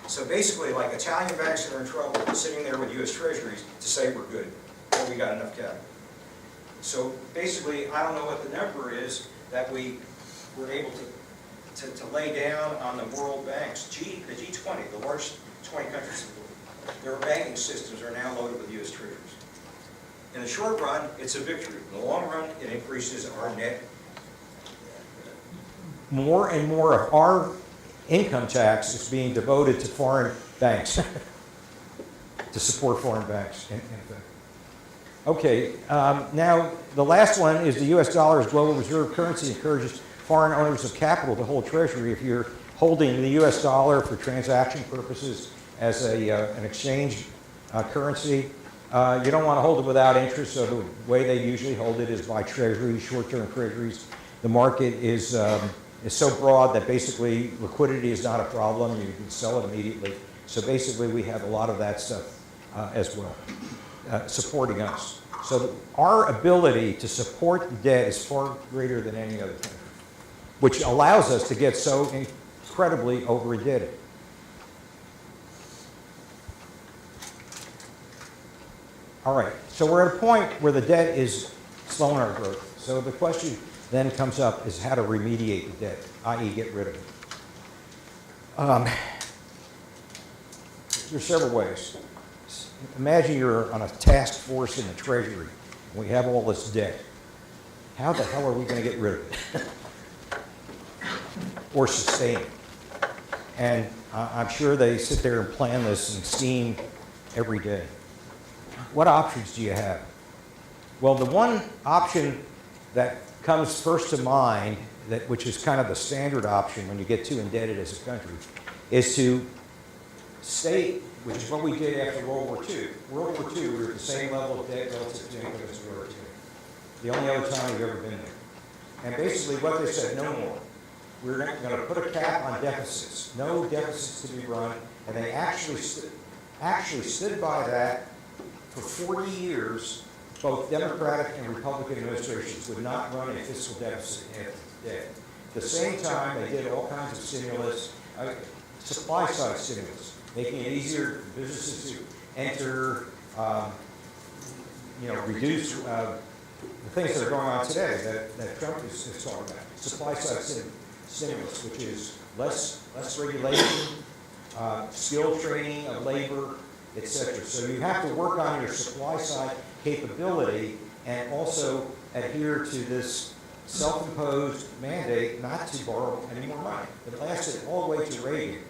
So basically, like Italian banks that are in trouble, sitting there with U.S. Treasuries to say we're good, that we got enough capital. So basically, I don't know what the number is that we were able to lay down on the world banks. The G20, the largest 20 countries in the world, their banking systems are now loaded with U.S. Treasuries. In the short run, it's a victory. In the long run, it increases our net. More and more of our income tax is being devoted to foreign banks, to support foreign banks, in effect. Okay, now the last one is the U.S. dollar as global reserve currency encourages foreign owners of capital to hold treasury. If you're holding the U.S. dollar for transaction purposes as an exchange currency, you don't want to hold it without interest, so the way they usually hold it is by treasuries, short-term treasuries. The market is so broad that basically liquidity is not a problem. You can sell it immediately. So basically we have a lot of that stuff as well, supporting us. So our ability to support the debt is far greater than any other country, which allows us to get so incredibly over-indebted. All right, so we're at a point where the debt is slowing our growth. So the question then comes up is how to remediate the debt, i.e. get rid of it. There's several ways. Imagine you're on a task force in the Treasury, and we have all this debt. How the hell are we going to get rid of it? Or sustain it? And I'm sure they sit there and plan this and scheme every day. What options do you have? Well, the one option that comes first to mind, which is kind of the standard option when you get too indebted as a country, is to stay, which is what we did after World War II. World War II, we were at the same level of debt relative to income as we were today. The only other time we've ever been there. And basically what they said, no more. We're going to put a cap on deficits. No deficits to be run. And they actually stood by that for 40 years. Both Democratic and Republican administrations would not run a fiscal deficit after debt. At the same time, they did all kinds of stimulus, supply-side stimulus, making it easier for businesses to enter, reduce the things that are going on today that Trump is talking about. Supply-side stimulus, which is less regulation, skill training of labor, etc. So you have to work on your supply side capability and also adhere to this self-imposed mandate not to borrow any more money. It lasted all the way to Reagan.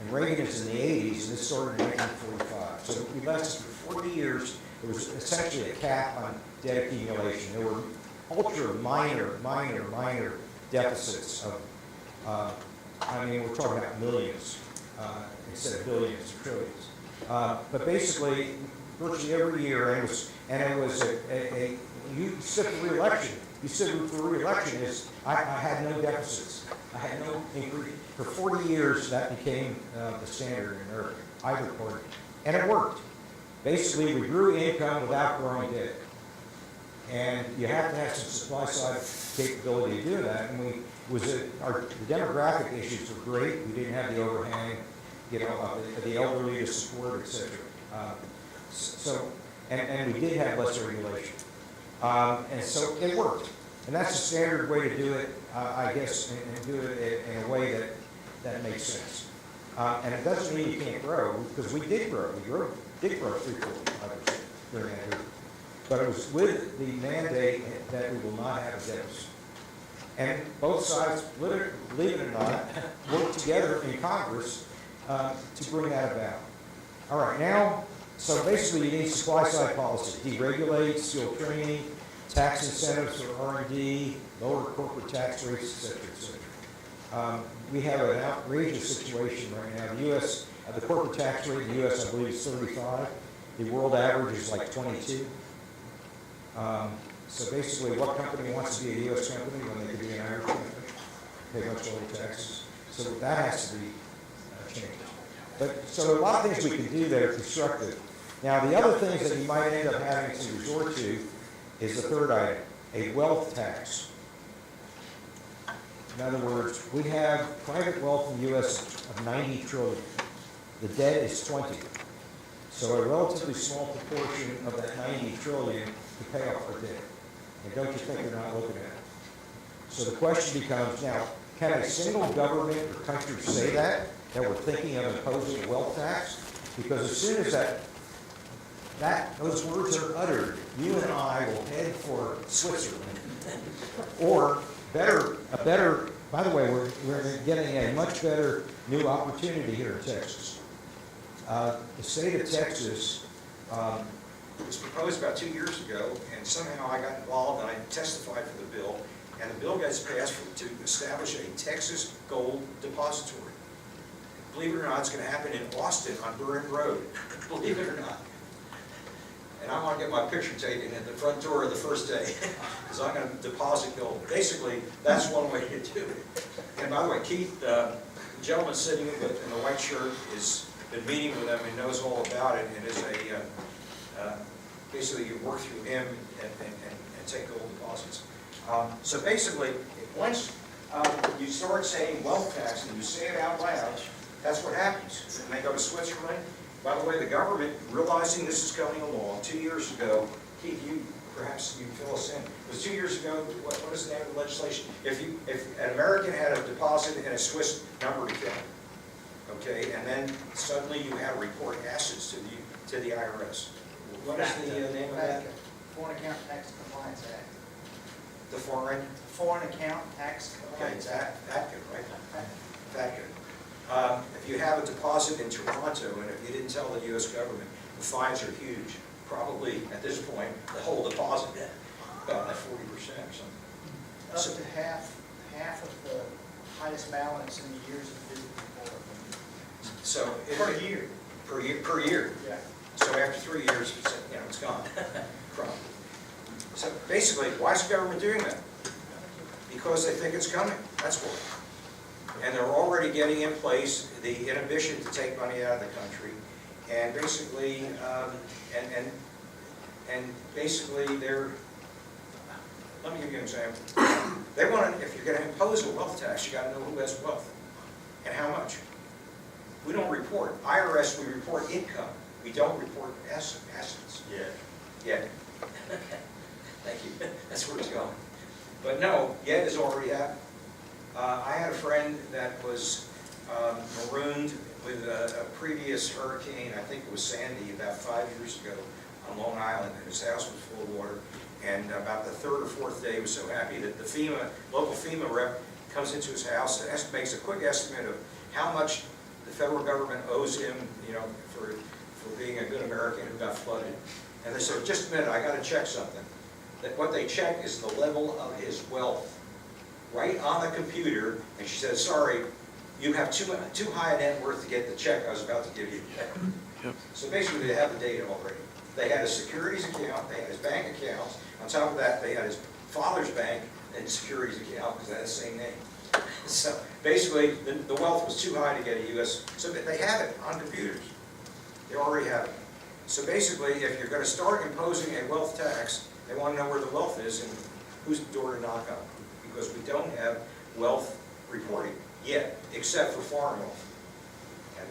And Reagan is in the 80s, and this started in 1945. So we lasted for 40 years. There was essentially a cap on debt accumulation. There were ultra minor deficits of, I mean, we're talking about millions instead of billions or trillions. But basically, virtually every year, and it was you stood for re-election. You stood for re-election is I had no deficits. I had no increase. For 40 years, that became the standard in either party. And it worked. Basically, we grew income without growing debt. And you have to have some supply side capability to do that. And the demographic issues were great. We didn't have the overhang, the elderly to support, etc. And we did have less regulation. And so it worked. And that's the standard way to do it, I guess, and do it in a way that makes sense. And it doesn't mean you can't grow, because we did grow. We did grow 3.5% during that year. But it was with the mandate that we will not have a deficit. And both sides, believe it or not, worked together in Congress to bring that about. All right, now, so basically you need supply side policy, deregulate, skill training, tax incentives for R&D, lower corporate tax rates, et cetera, et cetera. We have an outrageous situation right now. The U.S., the corporate tax rate in the U.S., I believe, is 35. The world average is like 22. So basically, what company wants to be a U.S. company when they could be an Irish company? Pay much lower taxes. So that has to be changed. But so a lot of things we can do that are constructive. Now, the other things that you might end up having to resort to is the third item, a wealth tax. In other words, we have private wealth in the U.S. of 90 trillion. The debt is 20. So a relatively small proportion of that 90 trillion to pay off our debt. And don't you think they're not looking at it? So the question becomes now, can a single government or country say that we're thinking of imposing a wealth tax? Because as soon as those words are uttered, you and I will head for Switzerland. Or by the way, we're getting a much better new opportunity here in Texas. The state of Texas was proposed about 2 years ago, and somehow I got involved and I testified for the bill, and the bill gets passed to establish a Texas gold depository. Believe it or not, it's going to happen in Austin on Burren Road. Believe it or not. And I want to get my picture taken at the front door of the first day, because I'm going to deposit gold. Basically, that's one way to do it. And by the way, Keith, the gentleman sitting in the white shirt, has been meeting with them and knows all about it, and is basically you work through him and take gold deposits. So basically, once you start saying wealth tax and you say it out loud, that's what happens. And they go to Switzerland. By the way, the government, realizing this is coming along 2 years ago, Keith, perhaps you fill us in. It was 2 years ago, what is the name of the legislation? If an American had a deposit in a Swiss numbered account, okay, and then suddenly you had to report assets to the IRS. What is the name of that? Foreign Account Tax Compliance Act. The foreign? Foreign Account Tax Okay, Compliance Act. that good, right? That good. If you have a deposit in Toronto and if you didn't tell the U.S. government, the fines are huge. Probably, at this point, the whole deposit, about like 40% or something. Up to half of the highest balance in the years of business report. So Per year. Per year. Yeah. So after 3 years, it's gone. So basically, why is the government doing that? Because they think it's coming. That's why. And they're already getting in place the inhibition to take money out of the country, and basically, basically they're. Let me give you an example. They want to, if you're going to impose a wealth tax, you got to know who has wealth and how much. We don't report. IRS, we report income. We don't report assets. Yeah. Thank you. That's where it's going. But no, yet is already happened. I had a friend that was marooned with previous hurricane, I think it was Sandy, about 5 years ago on Long Island, and his house was full of water. And about the third or fourth day, he was so happy that the local FEMA rep comes into his house and makes a quick estimate of how much the federal government owes him, for being a good American who got flooded. And they said, just a minute, I got to check something. That what they check is the level of his wealth, right on the computer. And she said, sorry, you have too high a net worth to get the check I was about to give you. Yep. So basically, they have the data already. They had his securities account, they had his bank account. On top of that, they had his father's bank and securities account because they had the same name. So basically, the wealth was too high to get a U.S. So they have it on computers. They already have it. So basically, if you're going to start imposing a wealth tax, they want to know where the wealth is and whose door to knock on, because we don't have wealth reporting yet, except for foreign wealth. And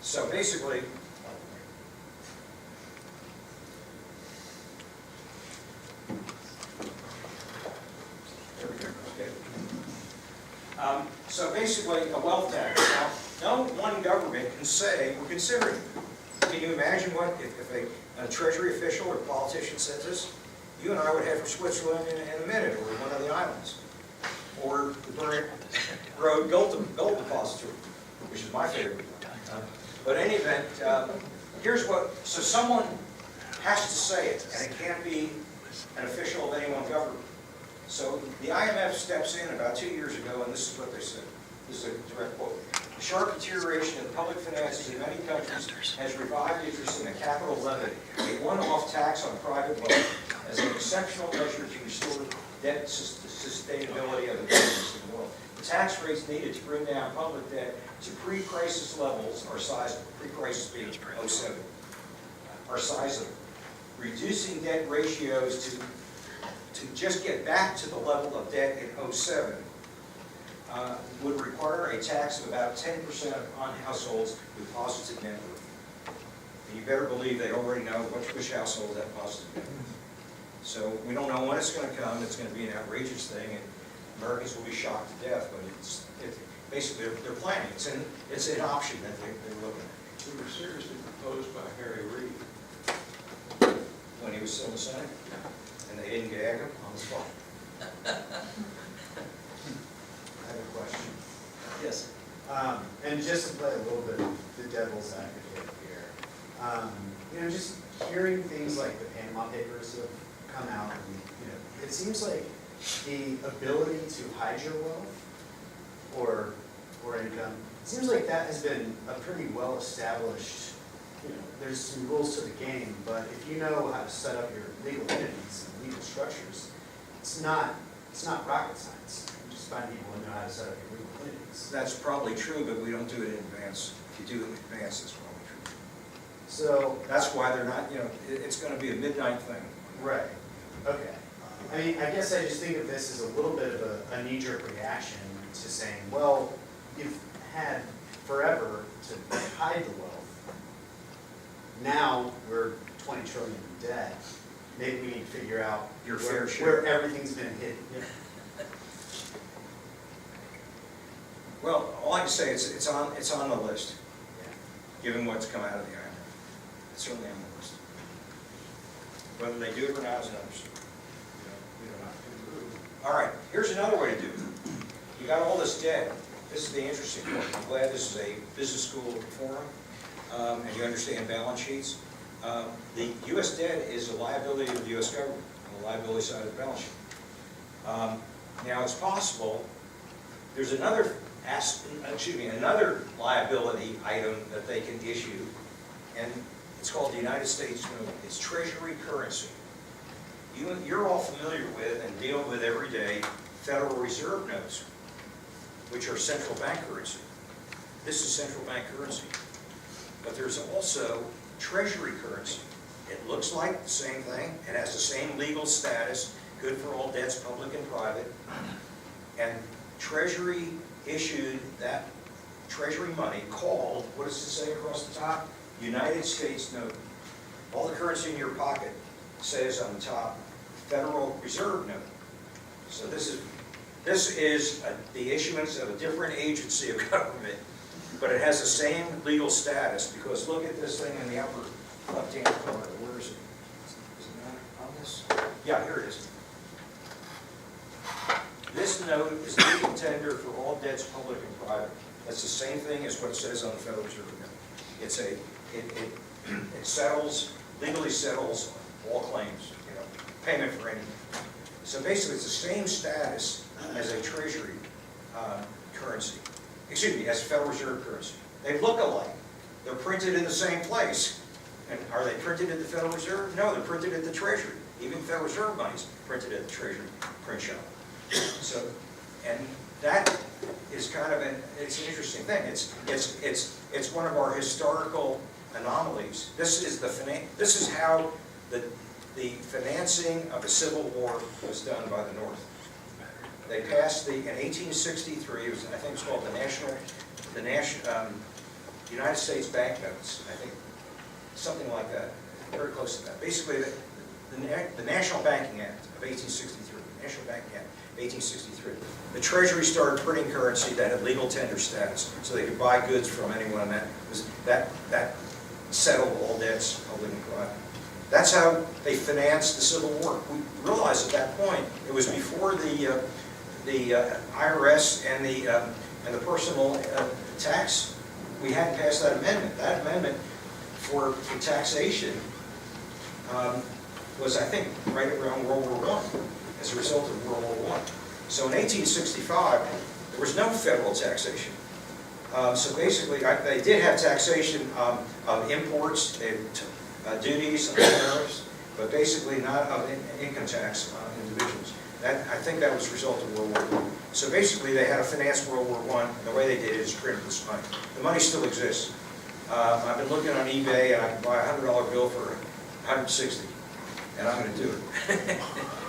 so basically, so basically, a wealth tax. Now, no one government can say, we're considering it. Can you imagine what, if a Treasury official or politician says this? You and I would head for Switzerland in a minute, or one of the islands. Or the Burnt Road Gold Depository, which is my favorite. But in any event, here's what, so someone has to say it, and it can't be an official of any one government. So the IMF steps in about 2 years ago, and this is what they said. This is a direct quote. The sharp deterioration of the public finances in many countries has revived interest in a capital levy, a one-off tax on private wealth, as an exceptional measure to restore debt sustainability of the business in the world. The tax rates needed to bring down public debt to pre-crisis levels are sizable. Pre-crisis being 07. Are sizable. Reducing debt ratios to just get back to the level of debt in 07 would require a tax of about 10% on households with positive net worth. And you better believe they already know which household that positive net worth. So we don't know when it's going to come. It's going to be an outrageous thing, and Americans will be shocked to death. But basically they're planning. It's an option that they're looking at. We were seriously proposed by Harry Reid. When he was still in the Senate, and they didn't gag him on the spot. I have a question. Yes. And just to play a little bit of the devil's advocate here, just hearing things like the Panama Papers have come out, and, it seems like the ability to hide your wealth or income, it seems like that has been a pretty well established. There's some rules to the game, but if you know how to set up your legal entities and legal structures, it's not rocket science. You just find people who know how to set up your legal entities. That's probably true, but we don't do it in advance. If you do it in advance, it's probably true. So That's why they're not, it's going to be a midnight thing. right, okay. I mean, I guess I just think of this as a little bit of a knee-jerk reaction to saying, well, you've had forever to hide the wealth. Now we're 20 trillion in debt. Maybe we need to figure out Your fair share. where everything's been hidden. Well, all I can say is it's on the list, given what's come out of the IMF. It's certainly on the list. Whether they do it or not is another story. We don't know. All right, here's another way to do it. You got all this debt. This is the interesting part. I'm glad this is a business school forum, and you understand balance sheets. The U.S. debt is a liability of the U.S. government on the liability side of the balance sheet. Now, it's possible there's another liability item that they can issue, and it's called the United States note. It's treasury currency. You're all familiar with and deal with every day Federal Reserve notes, which are central bank currency. This is central bank currency. But there's also treasury currency. It looks like the same thing. It has the same legal status, good for all debts, public and private. And Treasury issued that treasury money called, what does it say across the top? United States note. All the currency in your pocket says on the top, Federal Reserve note. So this is the issuance of a different agency of government but it has the same legal status, because look at this thing in the upper left-hand corner. Where is it? Is it not on this? Yeah, here it is. This note is legal tender for all debts, public and private. That's the same thing as what it says on the Federal Reserve note. It's it settles, legally settles all claims, payment for anything. So basically, it's the same status as a Treasury currency. Excuse me, as a Federal Reserve currency. They look alike. They're printed in the same place. And are they printed at the Federal Reserve? No, they're printed at the Treasury. Even Federal Reserve money's printed at the Treasury print shop. So, and that is kind of it's an interesting thing. It's one of our historical anomalies. This is how the financing of the Civil War was done by the North. They passed in 1863. I think it was called the United States Banknotes. I think something like that, very close to that. Basically, the National Banking Act of 1863. National Banking Act. 1863. The Treasury started printing currency that had legal tender status, so they could buy goods from anyone, and that settled all debts, public and private. That's how they financed the Civil War. We realized at that point it was before the IRS and the personal tax. We hadn't passed that amendment. That amendment for taxation was, I think, right around World War I. As a result of World War I. So in 1865, there was no federal taxation. So basically, they did have taxation of imports, duties, and tariffs, but basically not of income tax on individuals. I think that was a result of World War I. So basically, they had to finance World War I, and the way they did it is print this money. The money still exists. I've been looking on eBay, and I can buy a $100 bill for $160, and I'm going to do it.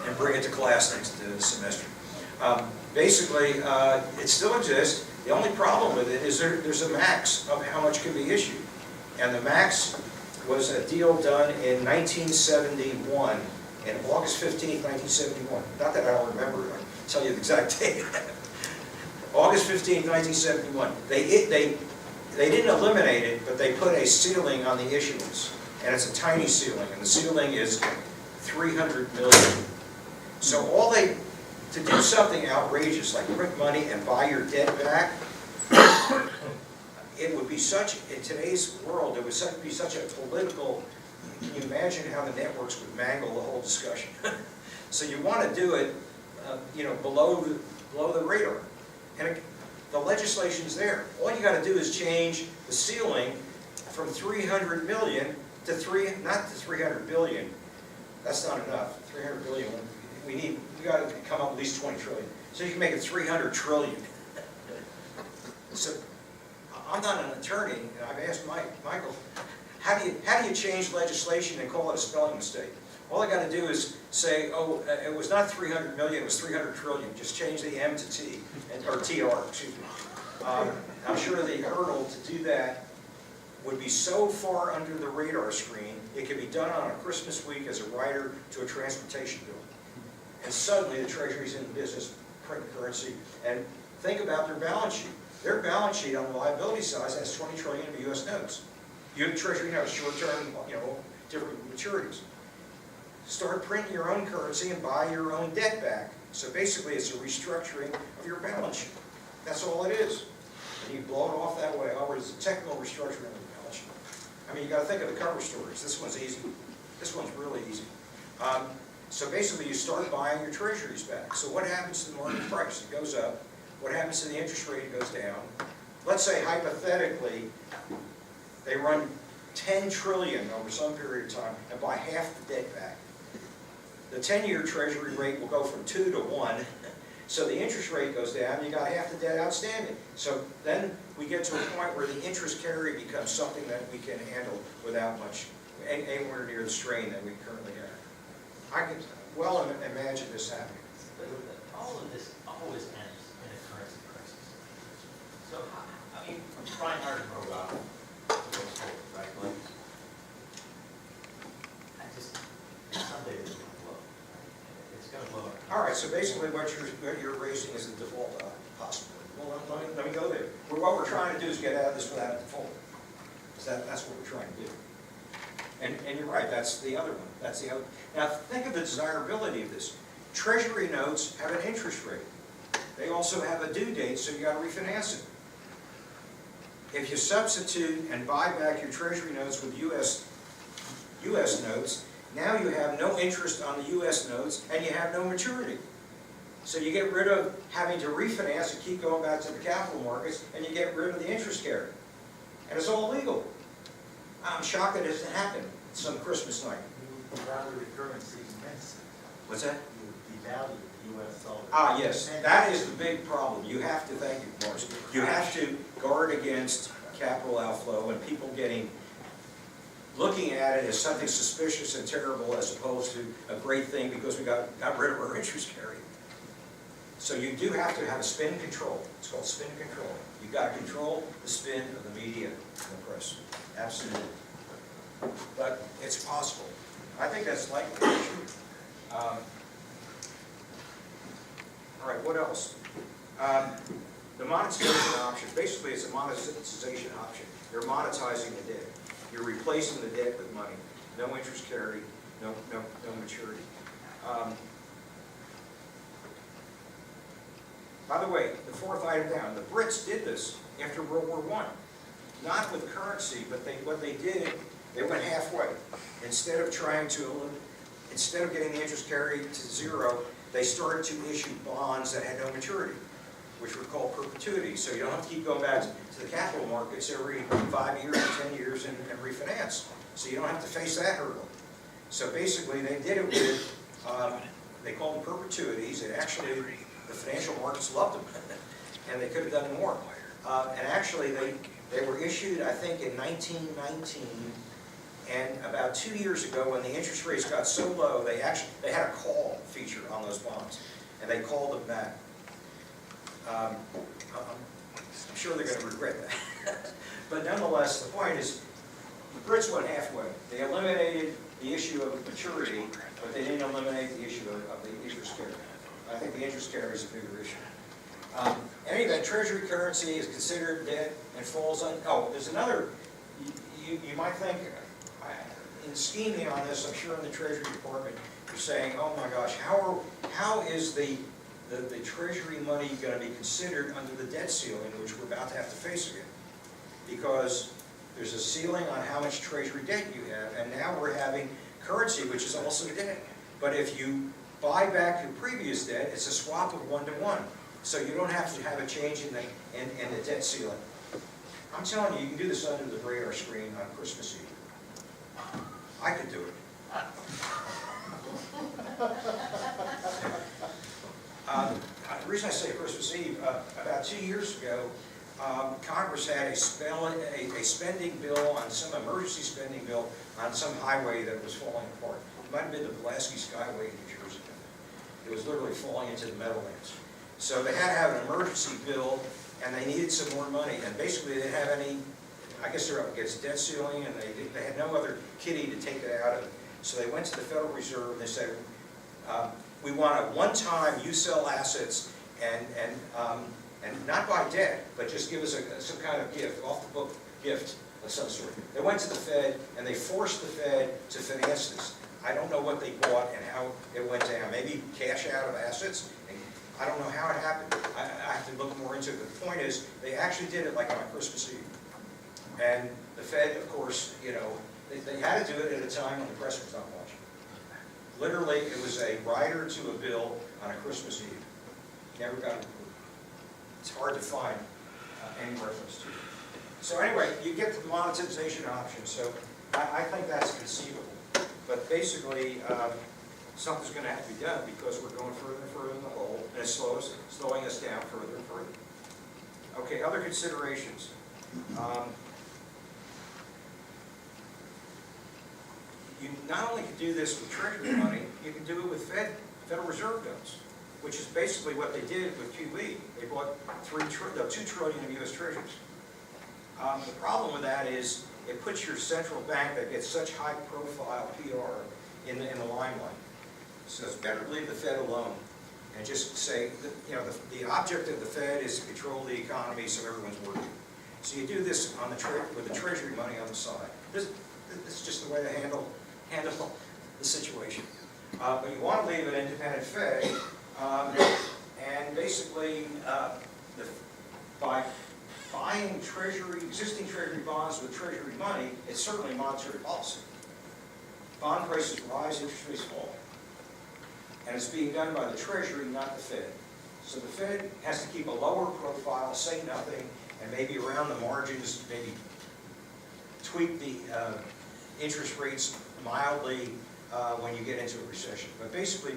And bring it to class next semester. Basically, it still exists. The only problem with it is there's a max of how much can be issued. And the max was a deal done in 1971, in August 15th, 1971. Not that I don't remember it, I'll tell you the exact date. August 15th, 1971. They didn't eliminate it, but they put a ceiling on the issuance. And it's a tiny ceiling, and the ceiling is 300 million. So to do something outrageous like print money and buy your debt back, it would be in today's world, it would be such a political, can you imagine how the networks would mangle the whole discussion? So you want to do it, below the radar. And the legislation's there. All you got to do is change the ceiling from 300 million to not to 300 billion. That's not enough. 300 billion. We got to come up with at least 20 trillion. So you can make it 300 trillion. So I'm not an attorney, and I've asked Michael, how do you change legislation and call it a spelling mistake? All I got to do is say, oh, it was not 300 million, it was 300 trillion. Just change the M to T, or TR, excuse me. I'm sure the hurdle to do that would be so far under the radar screen, it could be done on a Christmas week as a rider to a transportation bill. And suddenly the Treasury's in the business, print currency, and think about their balance sheet. Their balance sheet on the liability side has 20 trillion of U.S. notes. Your Treasury has short-term, different maturities. Start printing your own currency and buy your own debt back. So basically it's a restructuring of your balance sheet. That's all it is. And you blow it off that way. Oh, it's a technical restructuring of the balance sheet. I mean, you got to think of the cover stories. This one's easy. This one's really easy. So basically you start buying your treasuries back. So what happens to the market price? It goes up. What happens to the interest rate? It goes down. Let's say hypothetically they run 10 trillion over some period of time and buy half the debt back. The 10-year treasury rate will go from 2 to 1. So the interest rate goes down, you got half the debt outstanding. So then we get to a point where the interest carry becomes something that we can handle without much, anywhere near the strain that we currently have. I can well imagine this happening. But all of this always ends in a currency crisis. So, I mean, I'm trying hard to grow up, right? Like, someday it's going to blow. Right? It's going to blow. All right, so basically what you're raising is the default possibility. let me go there. What we're trying to do is get out of this without a default. That's what we're trying to do. And you're right, that's the other one. That's the other. Now think of the desirability of this. Treasury notes have an interest rate. They also have a due date, so you got to refinance it. If you substitute and buy back your Treasury notes with U.S. notes, now you have no interest on the U.S. notes and you have no maturity. So you get rid of having to refinance and keep going back to the capital markets, and you get rid of the interest carry. And it's all legal. I'm shocked that it hasn't happened some Christmas night. You devalue the currency immensely. What's that? You devalue the U.S. dollar. Ah, yes, that is the big problem. You have to, thank you, Morris, you have to guard against capital outflow and people looking at it as something suspicious and terrible as opposed to a great thing because we got rid of our interest carry. So you do have to have a spin control. It's called spin control. You've got to control the spin of the media and the press. Absolutely. But it's possible. I think that's likely. All right, what else? The monetization option. Basically, it's a monetization option. You're monetizing the debt. You're replacing the debt with money. No interest carry, no maturity. By the way, the fourth item down, the Brits did this after World War I. Not with currency, but what they did, they went halfway. Instead of getting the interest carry to zero, they started to issue bonds that had no maturity, which were called perpetuities. So you don't have to keep going back to the capital markets every 5 years or 10 years and refinance. So you don't have to face that hurdle. So basically, they did it with, they called them perpetuities, and actually, the financial markets loved them, and they could have done more. And actually, they were issued, I think, in 1919, and about 2 years ago, when the interest rates got so low, they had a call feature on those bonds, and they called them back. I'm sure they're going to regret that. But nonetheless, the point is, the Brits went halfway. They eliminated the issue of maturity, but they didn't eliminate the issue of the interest carry. I think the interest carry is a bigger issue. In any event, treasury currency is considered debt and falls on. Oh, there's another. You might think, in scheming on this, I'm sure in the Treasury Department, you're saying, oh my gosh, how is the Treasury money going to be considered under the debt ceiling, which we're about to have to face again? Because there's a ceiling on how much Treasury debt you have, and now we're having currency, which is also debt. But if you buy back your previous debt, it's a swap of 1-to-1. So you don't have to have a change in the debt ceiling. I'm telling you, you can do this under the radar screen on Christmas Eve. I could do it. The reason I say Christmas Eve, about 2 years ago, Congress had a spending bill on some emergency spending bill on some highway that was falling apart. It might have been the Pulaski Skyway in New Jersey. It was literally falling into the Meadowlands. So they had to have an emergency bill, and they needed some more money. And basically, they didn't have any. I guess they're up against debt ceiling, and they had no other kitty to take it out of. So they went to the Federal Reserve and they said, we want a one-time you sell assets and not buy debt, but just give us some kind of gift, off-the-book gift of some sort. They went to the Fed and they forced the Fed to finance this. I don't know what they bought and how it went down. Maybe cash out of assets. And I don't know how it happened. I have to look more into it. But the point is, they actually did it like on Christmas Eve. And the Fed, of course, you know, they had to do it at a time when the press was not watching. Literally, it was a rider to a bill on a Christmas Eve. Never got reported. It's hard to find any reference to it. So anyway, you get to the monetization option. So I think that's conceivable. But basically, something's going to have to be done because we're going further and further in the hole, and it's slowing us down further and further. Okay, other considerations. You not only can do this with Treasury money, you can do it with Federal Reserve notes, which is basically what they did with QE. They bought $2 trillion of U.S. Treasuries. The problem with that is it puts your central bank that gets such high-profile PR in the limelight. So it's better to leave the Fed alone and just say, that, you know, the object of the Fed is to control the economy so everyone's working. So you do this on the with the Treasury money on the side. This is just the way to handle the situation. But you want to leave an independent Fed, and basically, by buying existing Treasury bonds with Treasury money, it's certainly monetary policy. Bond prices rise, interest rates fall. And it's being done by the Treasury, not the Fed. So the Fed has to keep a lower profile, say nothing, and maybe around the margins, maybe tweak the interest rates mildly when you get into a recession. But basically,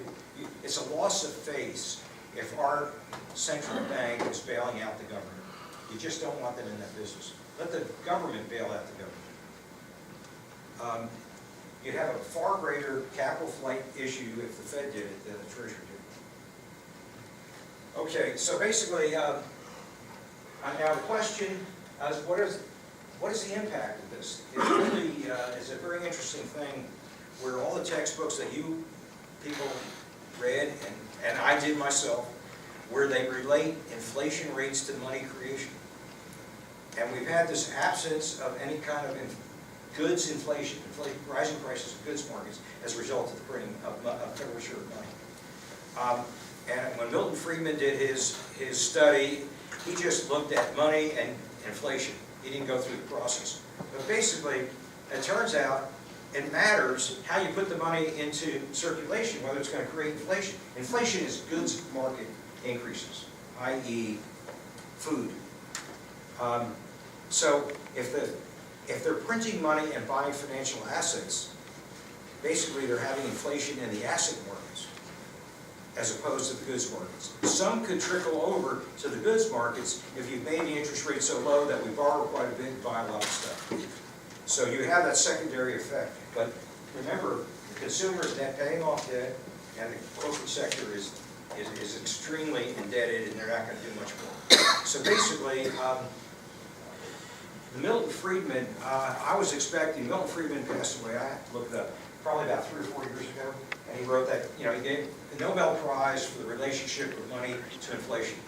it's a loss of face if our central bank is bailing out the government. You just don't want them in that business. Let the government bail out the government. You'd have a far greater capital flight issue if the Fed did it than the Treasury did. Okay, so basically, now the question is, what is the impact of this? It really is a very interesting thing where all the textbooks that you people read, and I did myself, where they relate inflation rates to money creation. And we've had this absence of any kind of goods inflation, rising prices of goods markets as a result of the printing of Federal Reserve money. And when Milton Friedman did his study, he just looked at money and inflation. He didn't go through the process. But basically, it turns out it matters how you put the money into circulation, whether it's going to create inflation. Inflation is goods market increases, i.e. food. So if they're printing money and buying financial assets, basically they're having inflation in the asset markets as opposed to the goods markets. Some could trickle over to the goods markets if you've made the interest rate so low that we borrow quite a bit and buy a lot of stuff. So you have that secondary effect. But remember, the consumer is net paying off debt, and the corporate sector is extremely indebted, and they're not going to do much more. So basically, Milton Friedman, I was expecting, Milton Friedman passed away, I have to look it up, probably about 3 or 4 years ago, and he wrote that, you know, he gave the Nobel Prize for the relationship of money to inflation.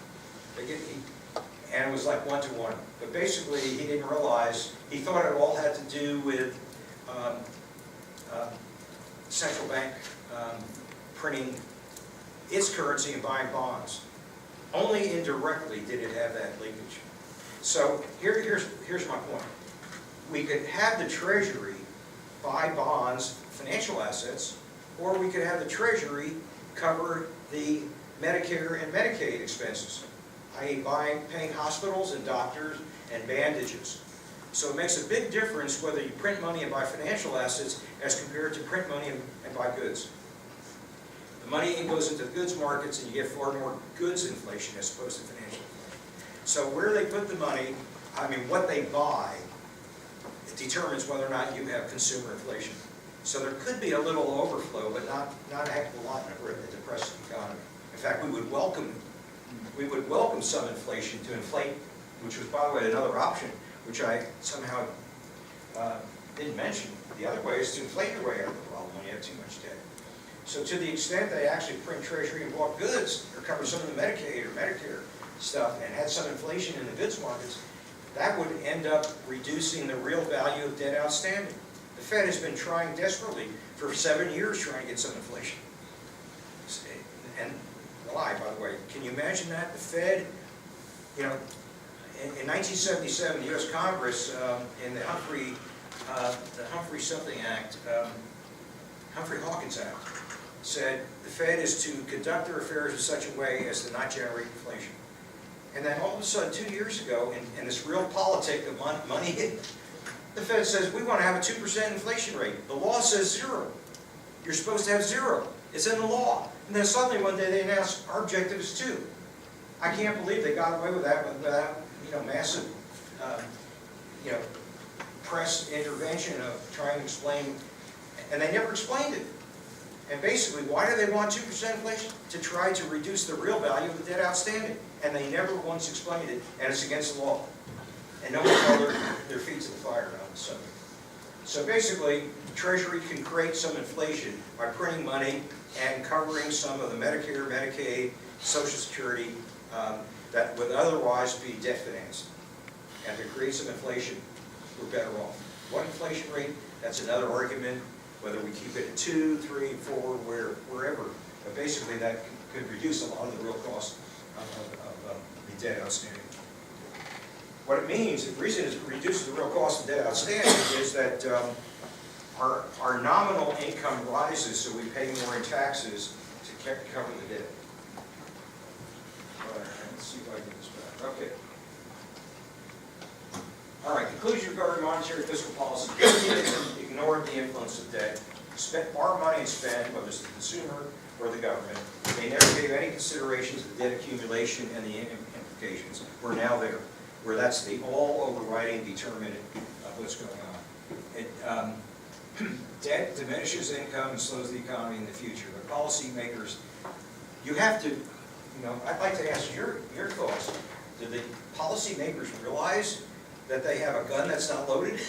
And it was like 1-to-1. But basically, he didn't realize, he thought it all had to do with central bank printing its currency and buying bonds. Only indirectly did it have that linkage. So here's my point. We could have the Treasury buy bonds, financial assets, or we could have the Treasury cover the Medicare and Medicaid expenses, i.e. paying hospitals and doctors and bandages. So it makes a big difference whether you print money and buy financial assets as compared to print money and buy goods. The money goes into the goods markets and you get far more goods inflation as opposed to financial inflation. So where they put the money, I mean what they buy, it determines whether or not you have consumer inflation. So there could be a little overflow, but not a heck of a lot in a depressed economy. In fact, we would welcome some inflation to inflate, which was, by the way, another option, which I somehow didn't mention. The other way is to inflate your way out of the problem when you have too much debt. So to the extent they actually print Treasury and bought goods, or cover some of the Medicaid or Medicare stuff, and had some inflation in the goods markets, that would end up reducing the real value of debt outstanding. The Fed has been trying desperately for 7 years trying to get some inflation. And why, by the way? Can you imagine that? The Fed, you know, in 1977, the U.S. Congress, in the Humphrey something Act, Humphrey-Hawkins Act, said the Fed is to conduct their affairs in such a way as to not generate inflation. And then all of a sudden, 2 years ago, in this real politic of money, the Fed says, we want to have a 2% inflation rate. The law says 0. You're supposed to have 0. It's in the law. And then suddenly one day they announced, our objective is 2. I can't believe they got away with that without, massive, press intervention of trying to explain, and they never explained it. And basically, why do they want 2% inflation? To try to reduce the real value of the debt outstanding. And they never once explained it, and it's against the law. And no one held their feet to the fire on the subject. So basically, Treasury can create some inflation by printing money and covering some of the Medicare, Medicaid, Social Security that would otherwise be debt financed. And to create some inflation, we're better off. What inflation rate? That's another argument, whether we keep it at 2, 3, 4, wherever. But basically, that could reduce a lot of the real cost of the debt outstanding. What it means, the reason it reduces the real cost of debt outstanding is that our nominal income rises, so we pay more in taxes to cover the debt. All right, let's see if I get this back. Okay. All right, conclusion regarding monetary fiscal policy. Keynesianism ignored the influence of debt, borrow money and spend, whether it's the consumer or the government. They never gave any considerations of debt accumulation and the implications. We're now there, where that's the all overriding determinant of what's going on. Debt diminishes income and slows the economy in the future. The policymakers, you have to, I'd like to ask your thoughts. Do the policymakers realize that they have a gun that's not loaded?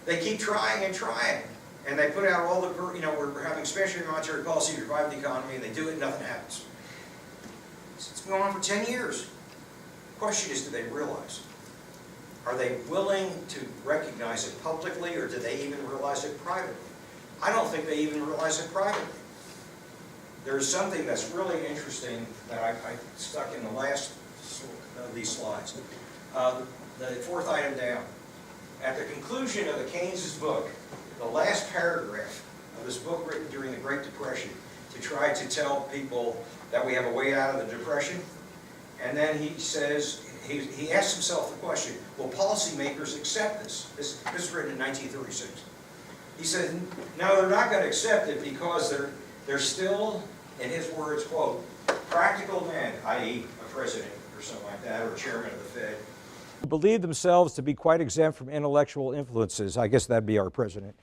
They keep trying and trying, and they put out all the, we're having expansionary monetary policy to revive the economy, and they do it and nothing happens. It's been going on for 10 years. The question is, do they realize? Are they willing to recognize it publicly, or do they even realize it privately? I don't think they even realize it privately. There's something that's really interesting that I stuck in the last of these slides. The fourth item down. At the conclusion of the Keynes' book, the last paragraph of this book written during the Great Depression to try to tell people that we have a way out of the Depression, and then he says, he asks himself the question, will policymakers accept this? This was written in 1936. He said, no, they're not going to accept it because they're still, in his words, quote, practical men, i.e. a president or something like that, or chairman of the Fed, who believe themselves to be quite exempt from intellectual influences, I guess that'd be our president,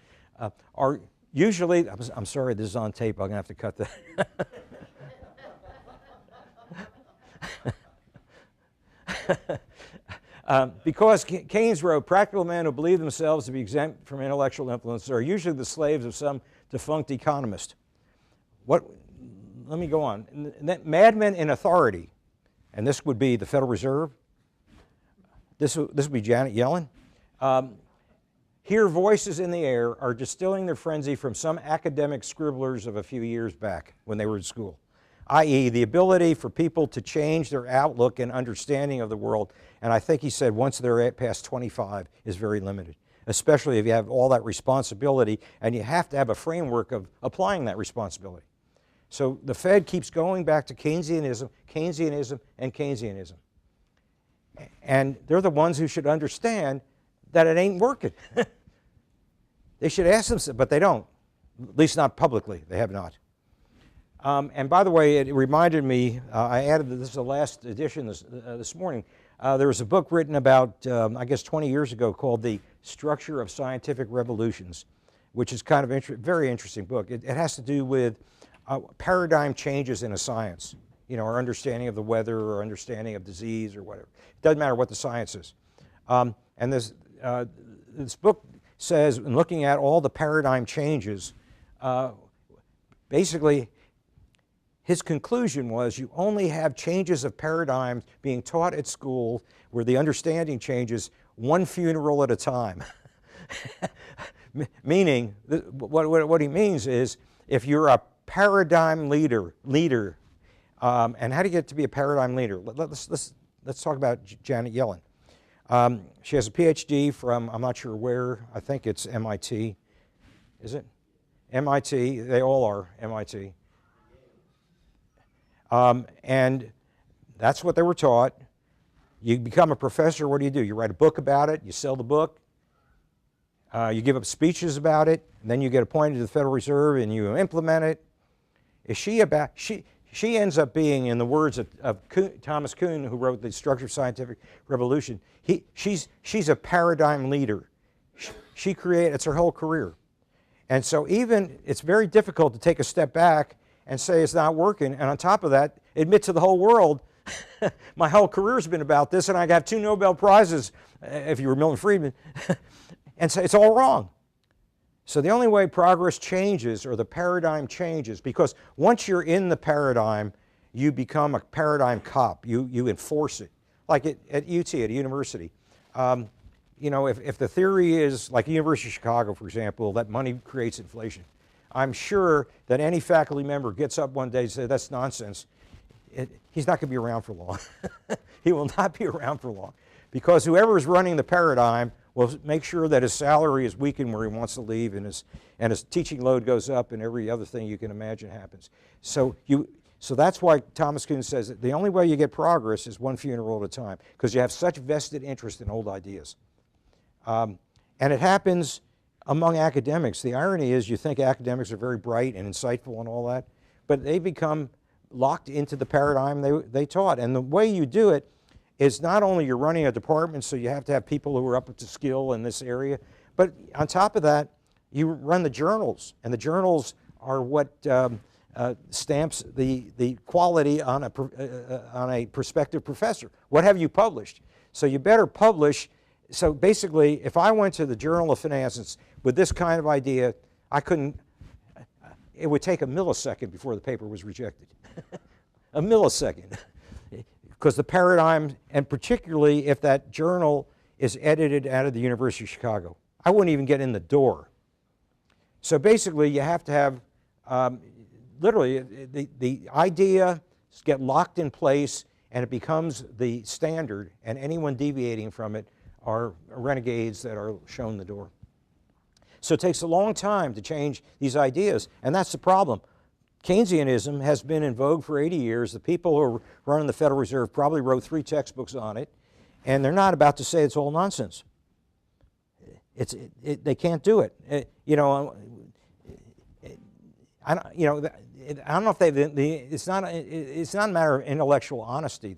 are usually, I'm sorry, this is on tape, I'm going to have to cut that. Because Keynes wrote, practical men who believe themselves to be exempt from intellectual influence are usually the slaves of some defunct economist. Let me go on. Madmen in authority, and this would be the Federal Reserve, this would be Janet Yellen, hear voices in the air are distilling their frenzy from some academic scribblers of a few years back when they were in school, i.e. the ability for people to change their outlook and understanding of the world. And I think he said once they're past 25 is very limited, especially if you have all that responsibility and you have to have a framework of applying that responsibility. So the Fed keeps going back to Keynesianism, Keynesianism, and Keynesianism. And they're the ones who should understand that it ain't working. They should ask themselves, but they don't, at least not publicly, they have not. And by the way, it reminded me, I added that this is the last edition this morning. There was a book written about, I guess 20 years ago, called The Structure of Scientific Revolutions, which is kind of very interesting book. It has to do with paradigm changes in a science, our understanding of the weather or understanding of disease or whatever. It doesn't matter what the science is. And this book says, in looking at all the paradigm changes, basically, his conclusion was you only have changes of paradigms being taught at school where the understanding changes one funeral at a time. Meaning, what he means is if you're a paradigm leader, and how do you get to be a paradigm leader? Let's talk about Janet Yellen. She has a PhD from, I'm not sure where, I think it's MIT. Is it? MIT, they all are MIT. And that's what they were taught. You become a professor, what do? You write a book about it, you sell the book, you give up speeches about it, and then you get appointed to the Federal Reserve and you implement it. Is she about, she ends up being, in the words of Thomas Kuhn, who wrote The Structure of Scientific Revolution, she's a paradigm leader. She created, it's her whole career. And so even, it's very difficult to take a step back and say it's not working, and on top of that, admit to the whole world My whole career's been about this, and I got 2 Nobel Prizes, if you were Milton Friedman. And so it's all wrong. So the only way progress changes, or the paradigm changes, because once you're in the paradigm, you become a paradigm cop. You enforce it. Like at UT, at a university. You know, if the theory is, like University of Chicago, for example, that money creates inflation, I'm sure that any faculty member gets up one day and says, that's nonsense. He's not going to be around for long. He will not be around for long. Because whoever is running the paradigm will make sure that his salary is weakened where he wants to leave, and his teaching load goes up, and every other thing you can imagine happens. So that's why Thomas Kuhn says that the only way you get progress is one funeral at a time, because you have such vested interest in old ideas. And it happens among academics. The irony is you think academics are very bright and insightful and all that, but they become locked into the paradigm they taught. And the way you do it is not only you're running a department, so you have to have people who are up to skill in this area, but on top of that, you run the journals. And the journals are what stamps the quality on a prospective professor. What have you published? So you better publish. So basically, if I went to the Journal of Finance with this kind of idea, it would take a millisecond before the paper was rejected. A millisecond. Because the paradigm, and particularly if that journal is edited out of the University of Chicago, I wouldn't even get in the door. So basically, you have to have, literally, the idea get locked in place, and it becomes the standard, and anyone deviating from it are renegades that are shown the door. So it takes a long time to change these ideas, and that's the problem. Keynesianism has been in vogue for 80 years. The people who are running the Federal Reserve probably wrote 3 textbooks on it, and they're not about to say it's all nonsense. They can't do it. You know, I don't know if it's not a matter of intellectual honesty.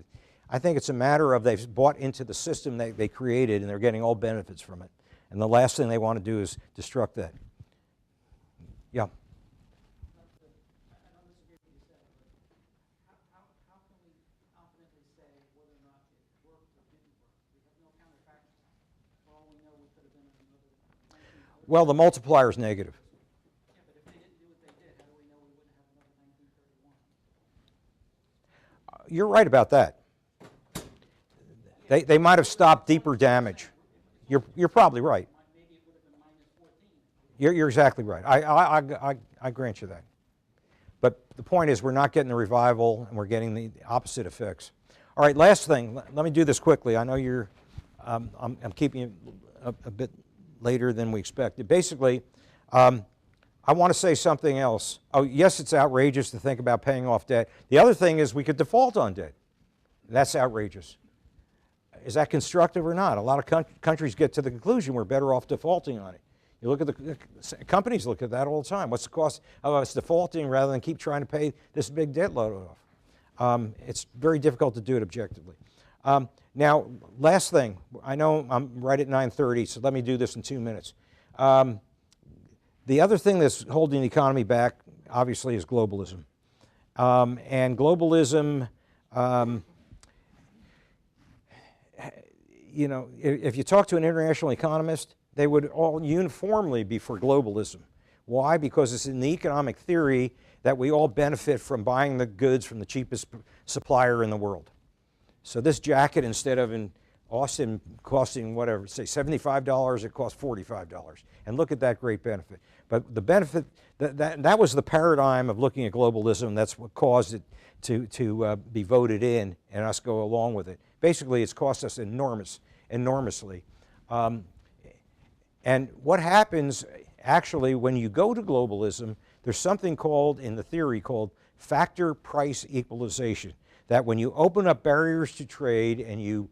I think it's a matter of they've bought into the system they created, and they're getting all benefits from it. And the last thing they want to do is destruct that. Yeah. Well, the multiplier is negative. Yeah, but if they didn't do what they did, how do we know we wouldn't have another 1931? You're right about that. They might have stopped deeper damage. You're probably right. Maybe it would have been -14. You're exactly right. I grant you that. But the point is, we're not getting the revival, and we're getting the opposite effects. All right, last thing. Let me do this quickly. I know you're. I'm keeping you a bit later than we expected. Basically, I want to say something else. Oh, yes, it's outrageous to think about paying off debt. The other thing is we could default on debt. That's outrageous. Is that constructive or not? A lot of countries get to the conclusion we're better off defaulting on it. You look at the companies look at that all the time. What's the cost of us defaulting rather than keep trying to pay this big debt load off? It's very difficult to do it objectively. Now, last thing. I know I'm right at 9:30, so let me do this in 2 minutes. The other thing that's holding the economy back, obviously, is globalism. And globalism, you know, if you talk to an international economist, they would all uniformly be for globalism. Why? Because it's in the economic theory that we all benefit from buying the goods from the cheapest supplier in the world. So this jacket, instead of in Austin costing whatever, say $75, it costs $45. And look at that great benefit. But the benefit, that was the paradigm of looking at globalism. That's what caused it to be voted in and us go along with it. Basically, it's cost us enormously. And what happens actually when you go to globalism, there's something called, in the theory, called factor price equalization. That when you open up barriers to trade and you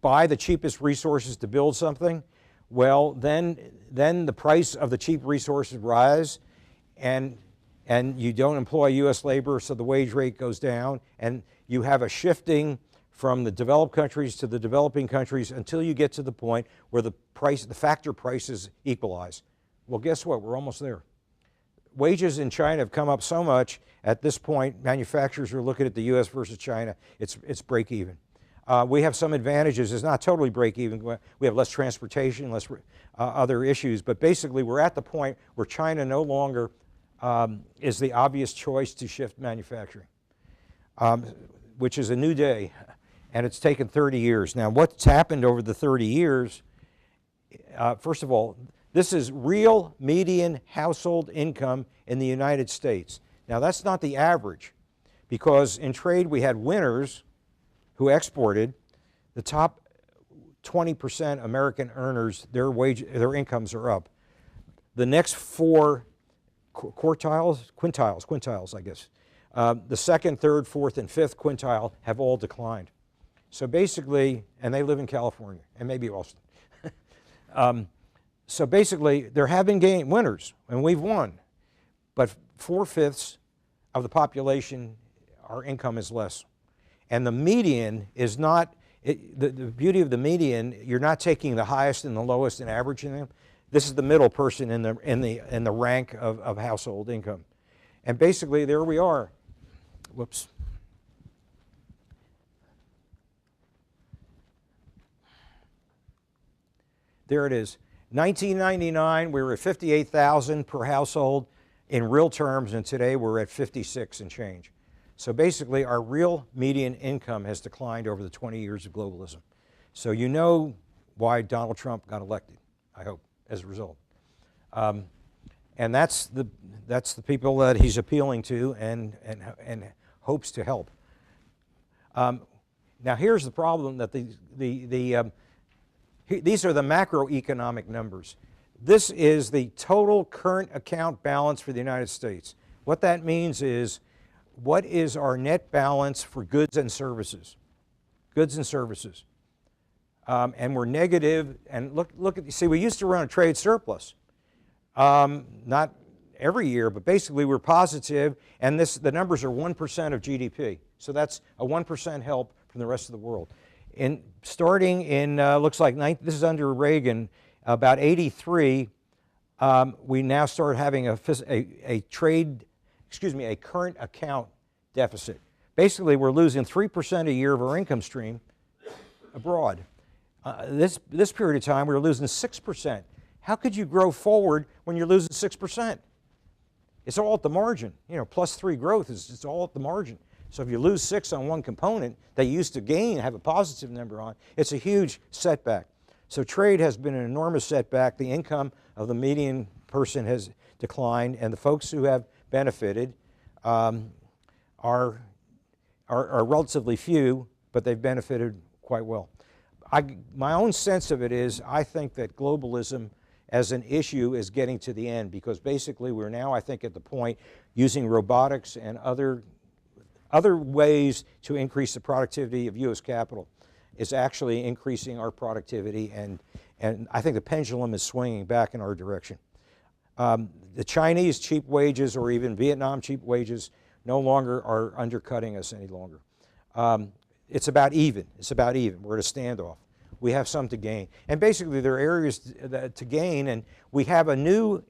buy the cheapest resources to build something, well, then the price of the cheap resources rise, and you don't employ U.S. labor, so the wage rate goes down, and you have a shifting from the developed countries to the developing countries until you get to the point where the factor prices equalize. Well, guess what? We're almost there. wages in China have come up so much, at this point, manufacturers are looking at the US versus China, it's break even. We have some advantages. It's not totally break even. We have less transportation, less other issues, but basically we're at the point where China no longer is the obvious choice to shift manufacturing, which is a new day, and it's taken 30 years. Now, what's happened over the 30 years, first of all, this is real median household income in the United States. Now, that's not the average, because in trade we had winners who exported. The top 20% American earners, their incomes are up. The next four quintiles, I guess. The second, third, fourth, and fifth quintile have all declined. So basically, and they live in California, and maybe Austin. So basically, there have been winners, and we've won. But 4/5 of the population, our income is less. And the median is not, the beauty of the median, you're not taking the highest and the lowest and averaging them. This is the middle person in the rank of household income. And basically, there we are. Whoops. There it is. 1999, we were at 58,000 per household in real terms, and today we're at 56 and change. So basically, our real median income has declined over the 20 years of globalism. So you know why Donald Trump got elected, I hope, as a result. And that's the people that he's appealing to and hopes to help. Now here's the problem, that these are the macroeconomic numbers. This is the total current account balance for the United States. What that means is, what is our net balance for goods and services? Goods and services. And we're negative, and look at, see, we used to run a trade surplus. Not every year, but basically we're positive, and the numbers are 1% of GDP. So that's a 1% help from the rest of the world. Starting in, looks like, this is under Reagan, about 83, we now start having a current account deficit. Basically, we're losing 3% a year of our income stream abroad. This period of time, we were losing 6%. How could you grow forward when you're losing 6%? It's all at the margin. You know, +3 growth it's all at the margin. So if you lose 6 on one component that you used to gain, have a positive number on, it's a huge setback. So trade has been an enormous setback. The income of the median person has declined, and the folks who have benefited are relatively few, but they've benefited quite well. My own sense of it is, I think that globalism as an issue is getting to the end, because basically we're now, I think, at the point using robotics and other ways to increase the productivity of U.S. capital is actually increasing our productivity, and I think the pendulum is swinging back in our direction. The Chinese cheap wages, or even Vietnam cheap wages, no longer are undercutting us any longer. It's about even. It's about even. We're at a standoff. We have some to gain. And basically there are areas to gain, and we have a new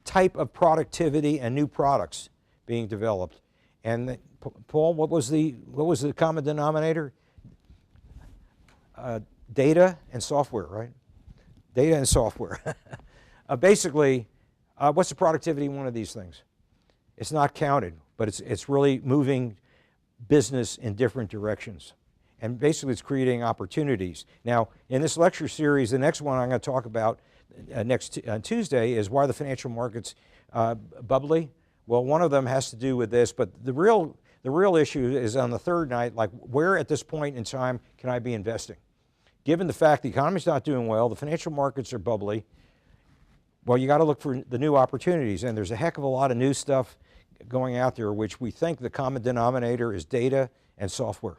type of productivity and new products being developed. And Paul, what was the common denominator? Data and software, right? Data and software. Basically, what's the productivity of one of these things? It's not counted, but it's really moving business in different directions. And basically it's creating opportunities. Now, in this lecture series, the next one I'm going to talk about next Tuesday is why the financial markets bubbly. Well, one of them has to do with this, but the real issue is on the third night, like, where at this point in time can I be investing? Given the fact the economy's not doing well, the financial markets are bubbly, well, you got to look for the new opportunities, and there's a heck of a lot of new stuff going out there, which we think the common denominator is data and software.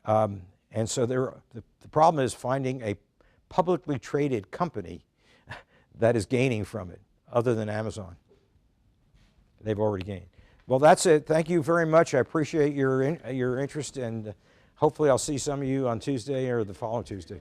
And so the problem is finding a publicly traded company that is gaining from it, other than Amazon. They've already gained. Well, that's it. Thank you very much. I appreciate your interest, and hopefully I'll see some of you on Tuesday or the following Tuesday.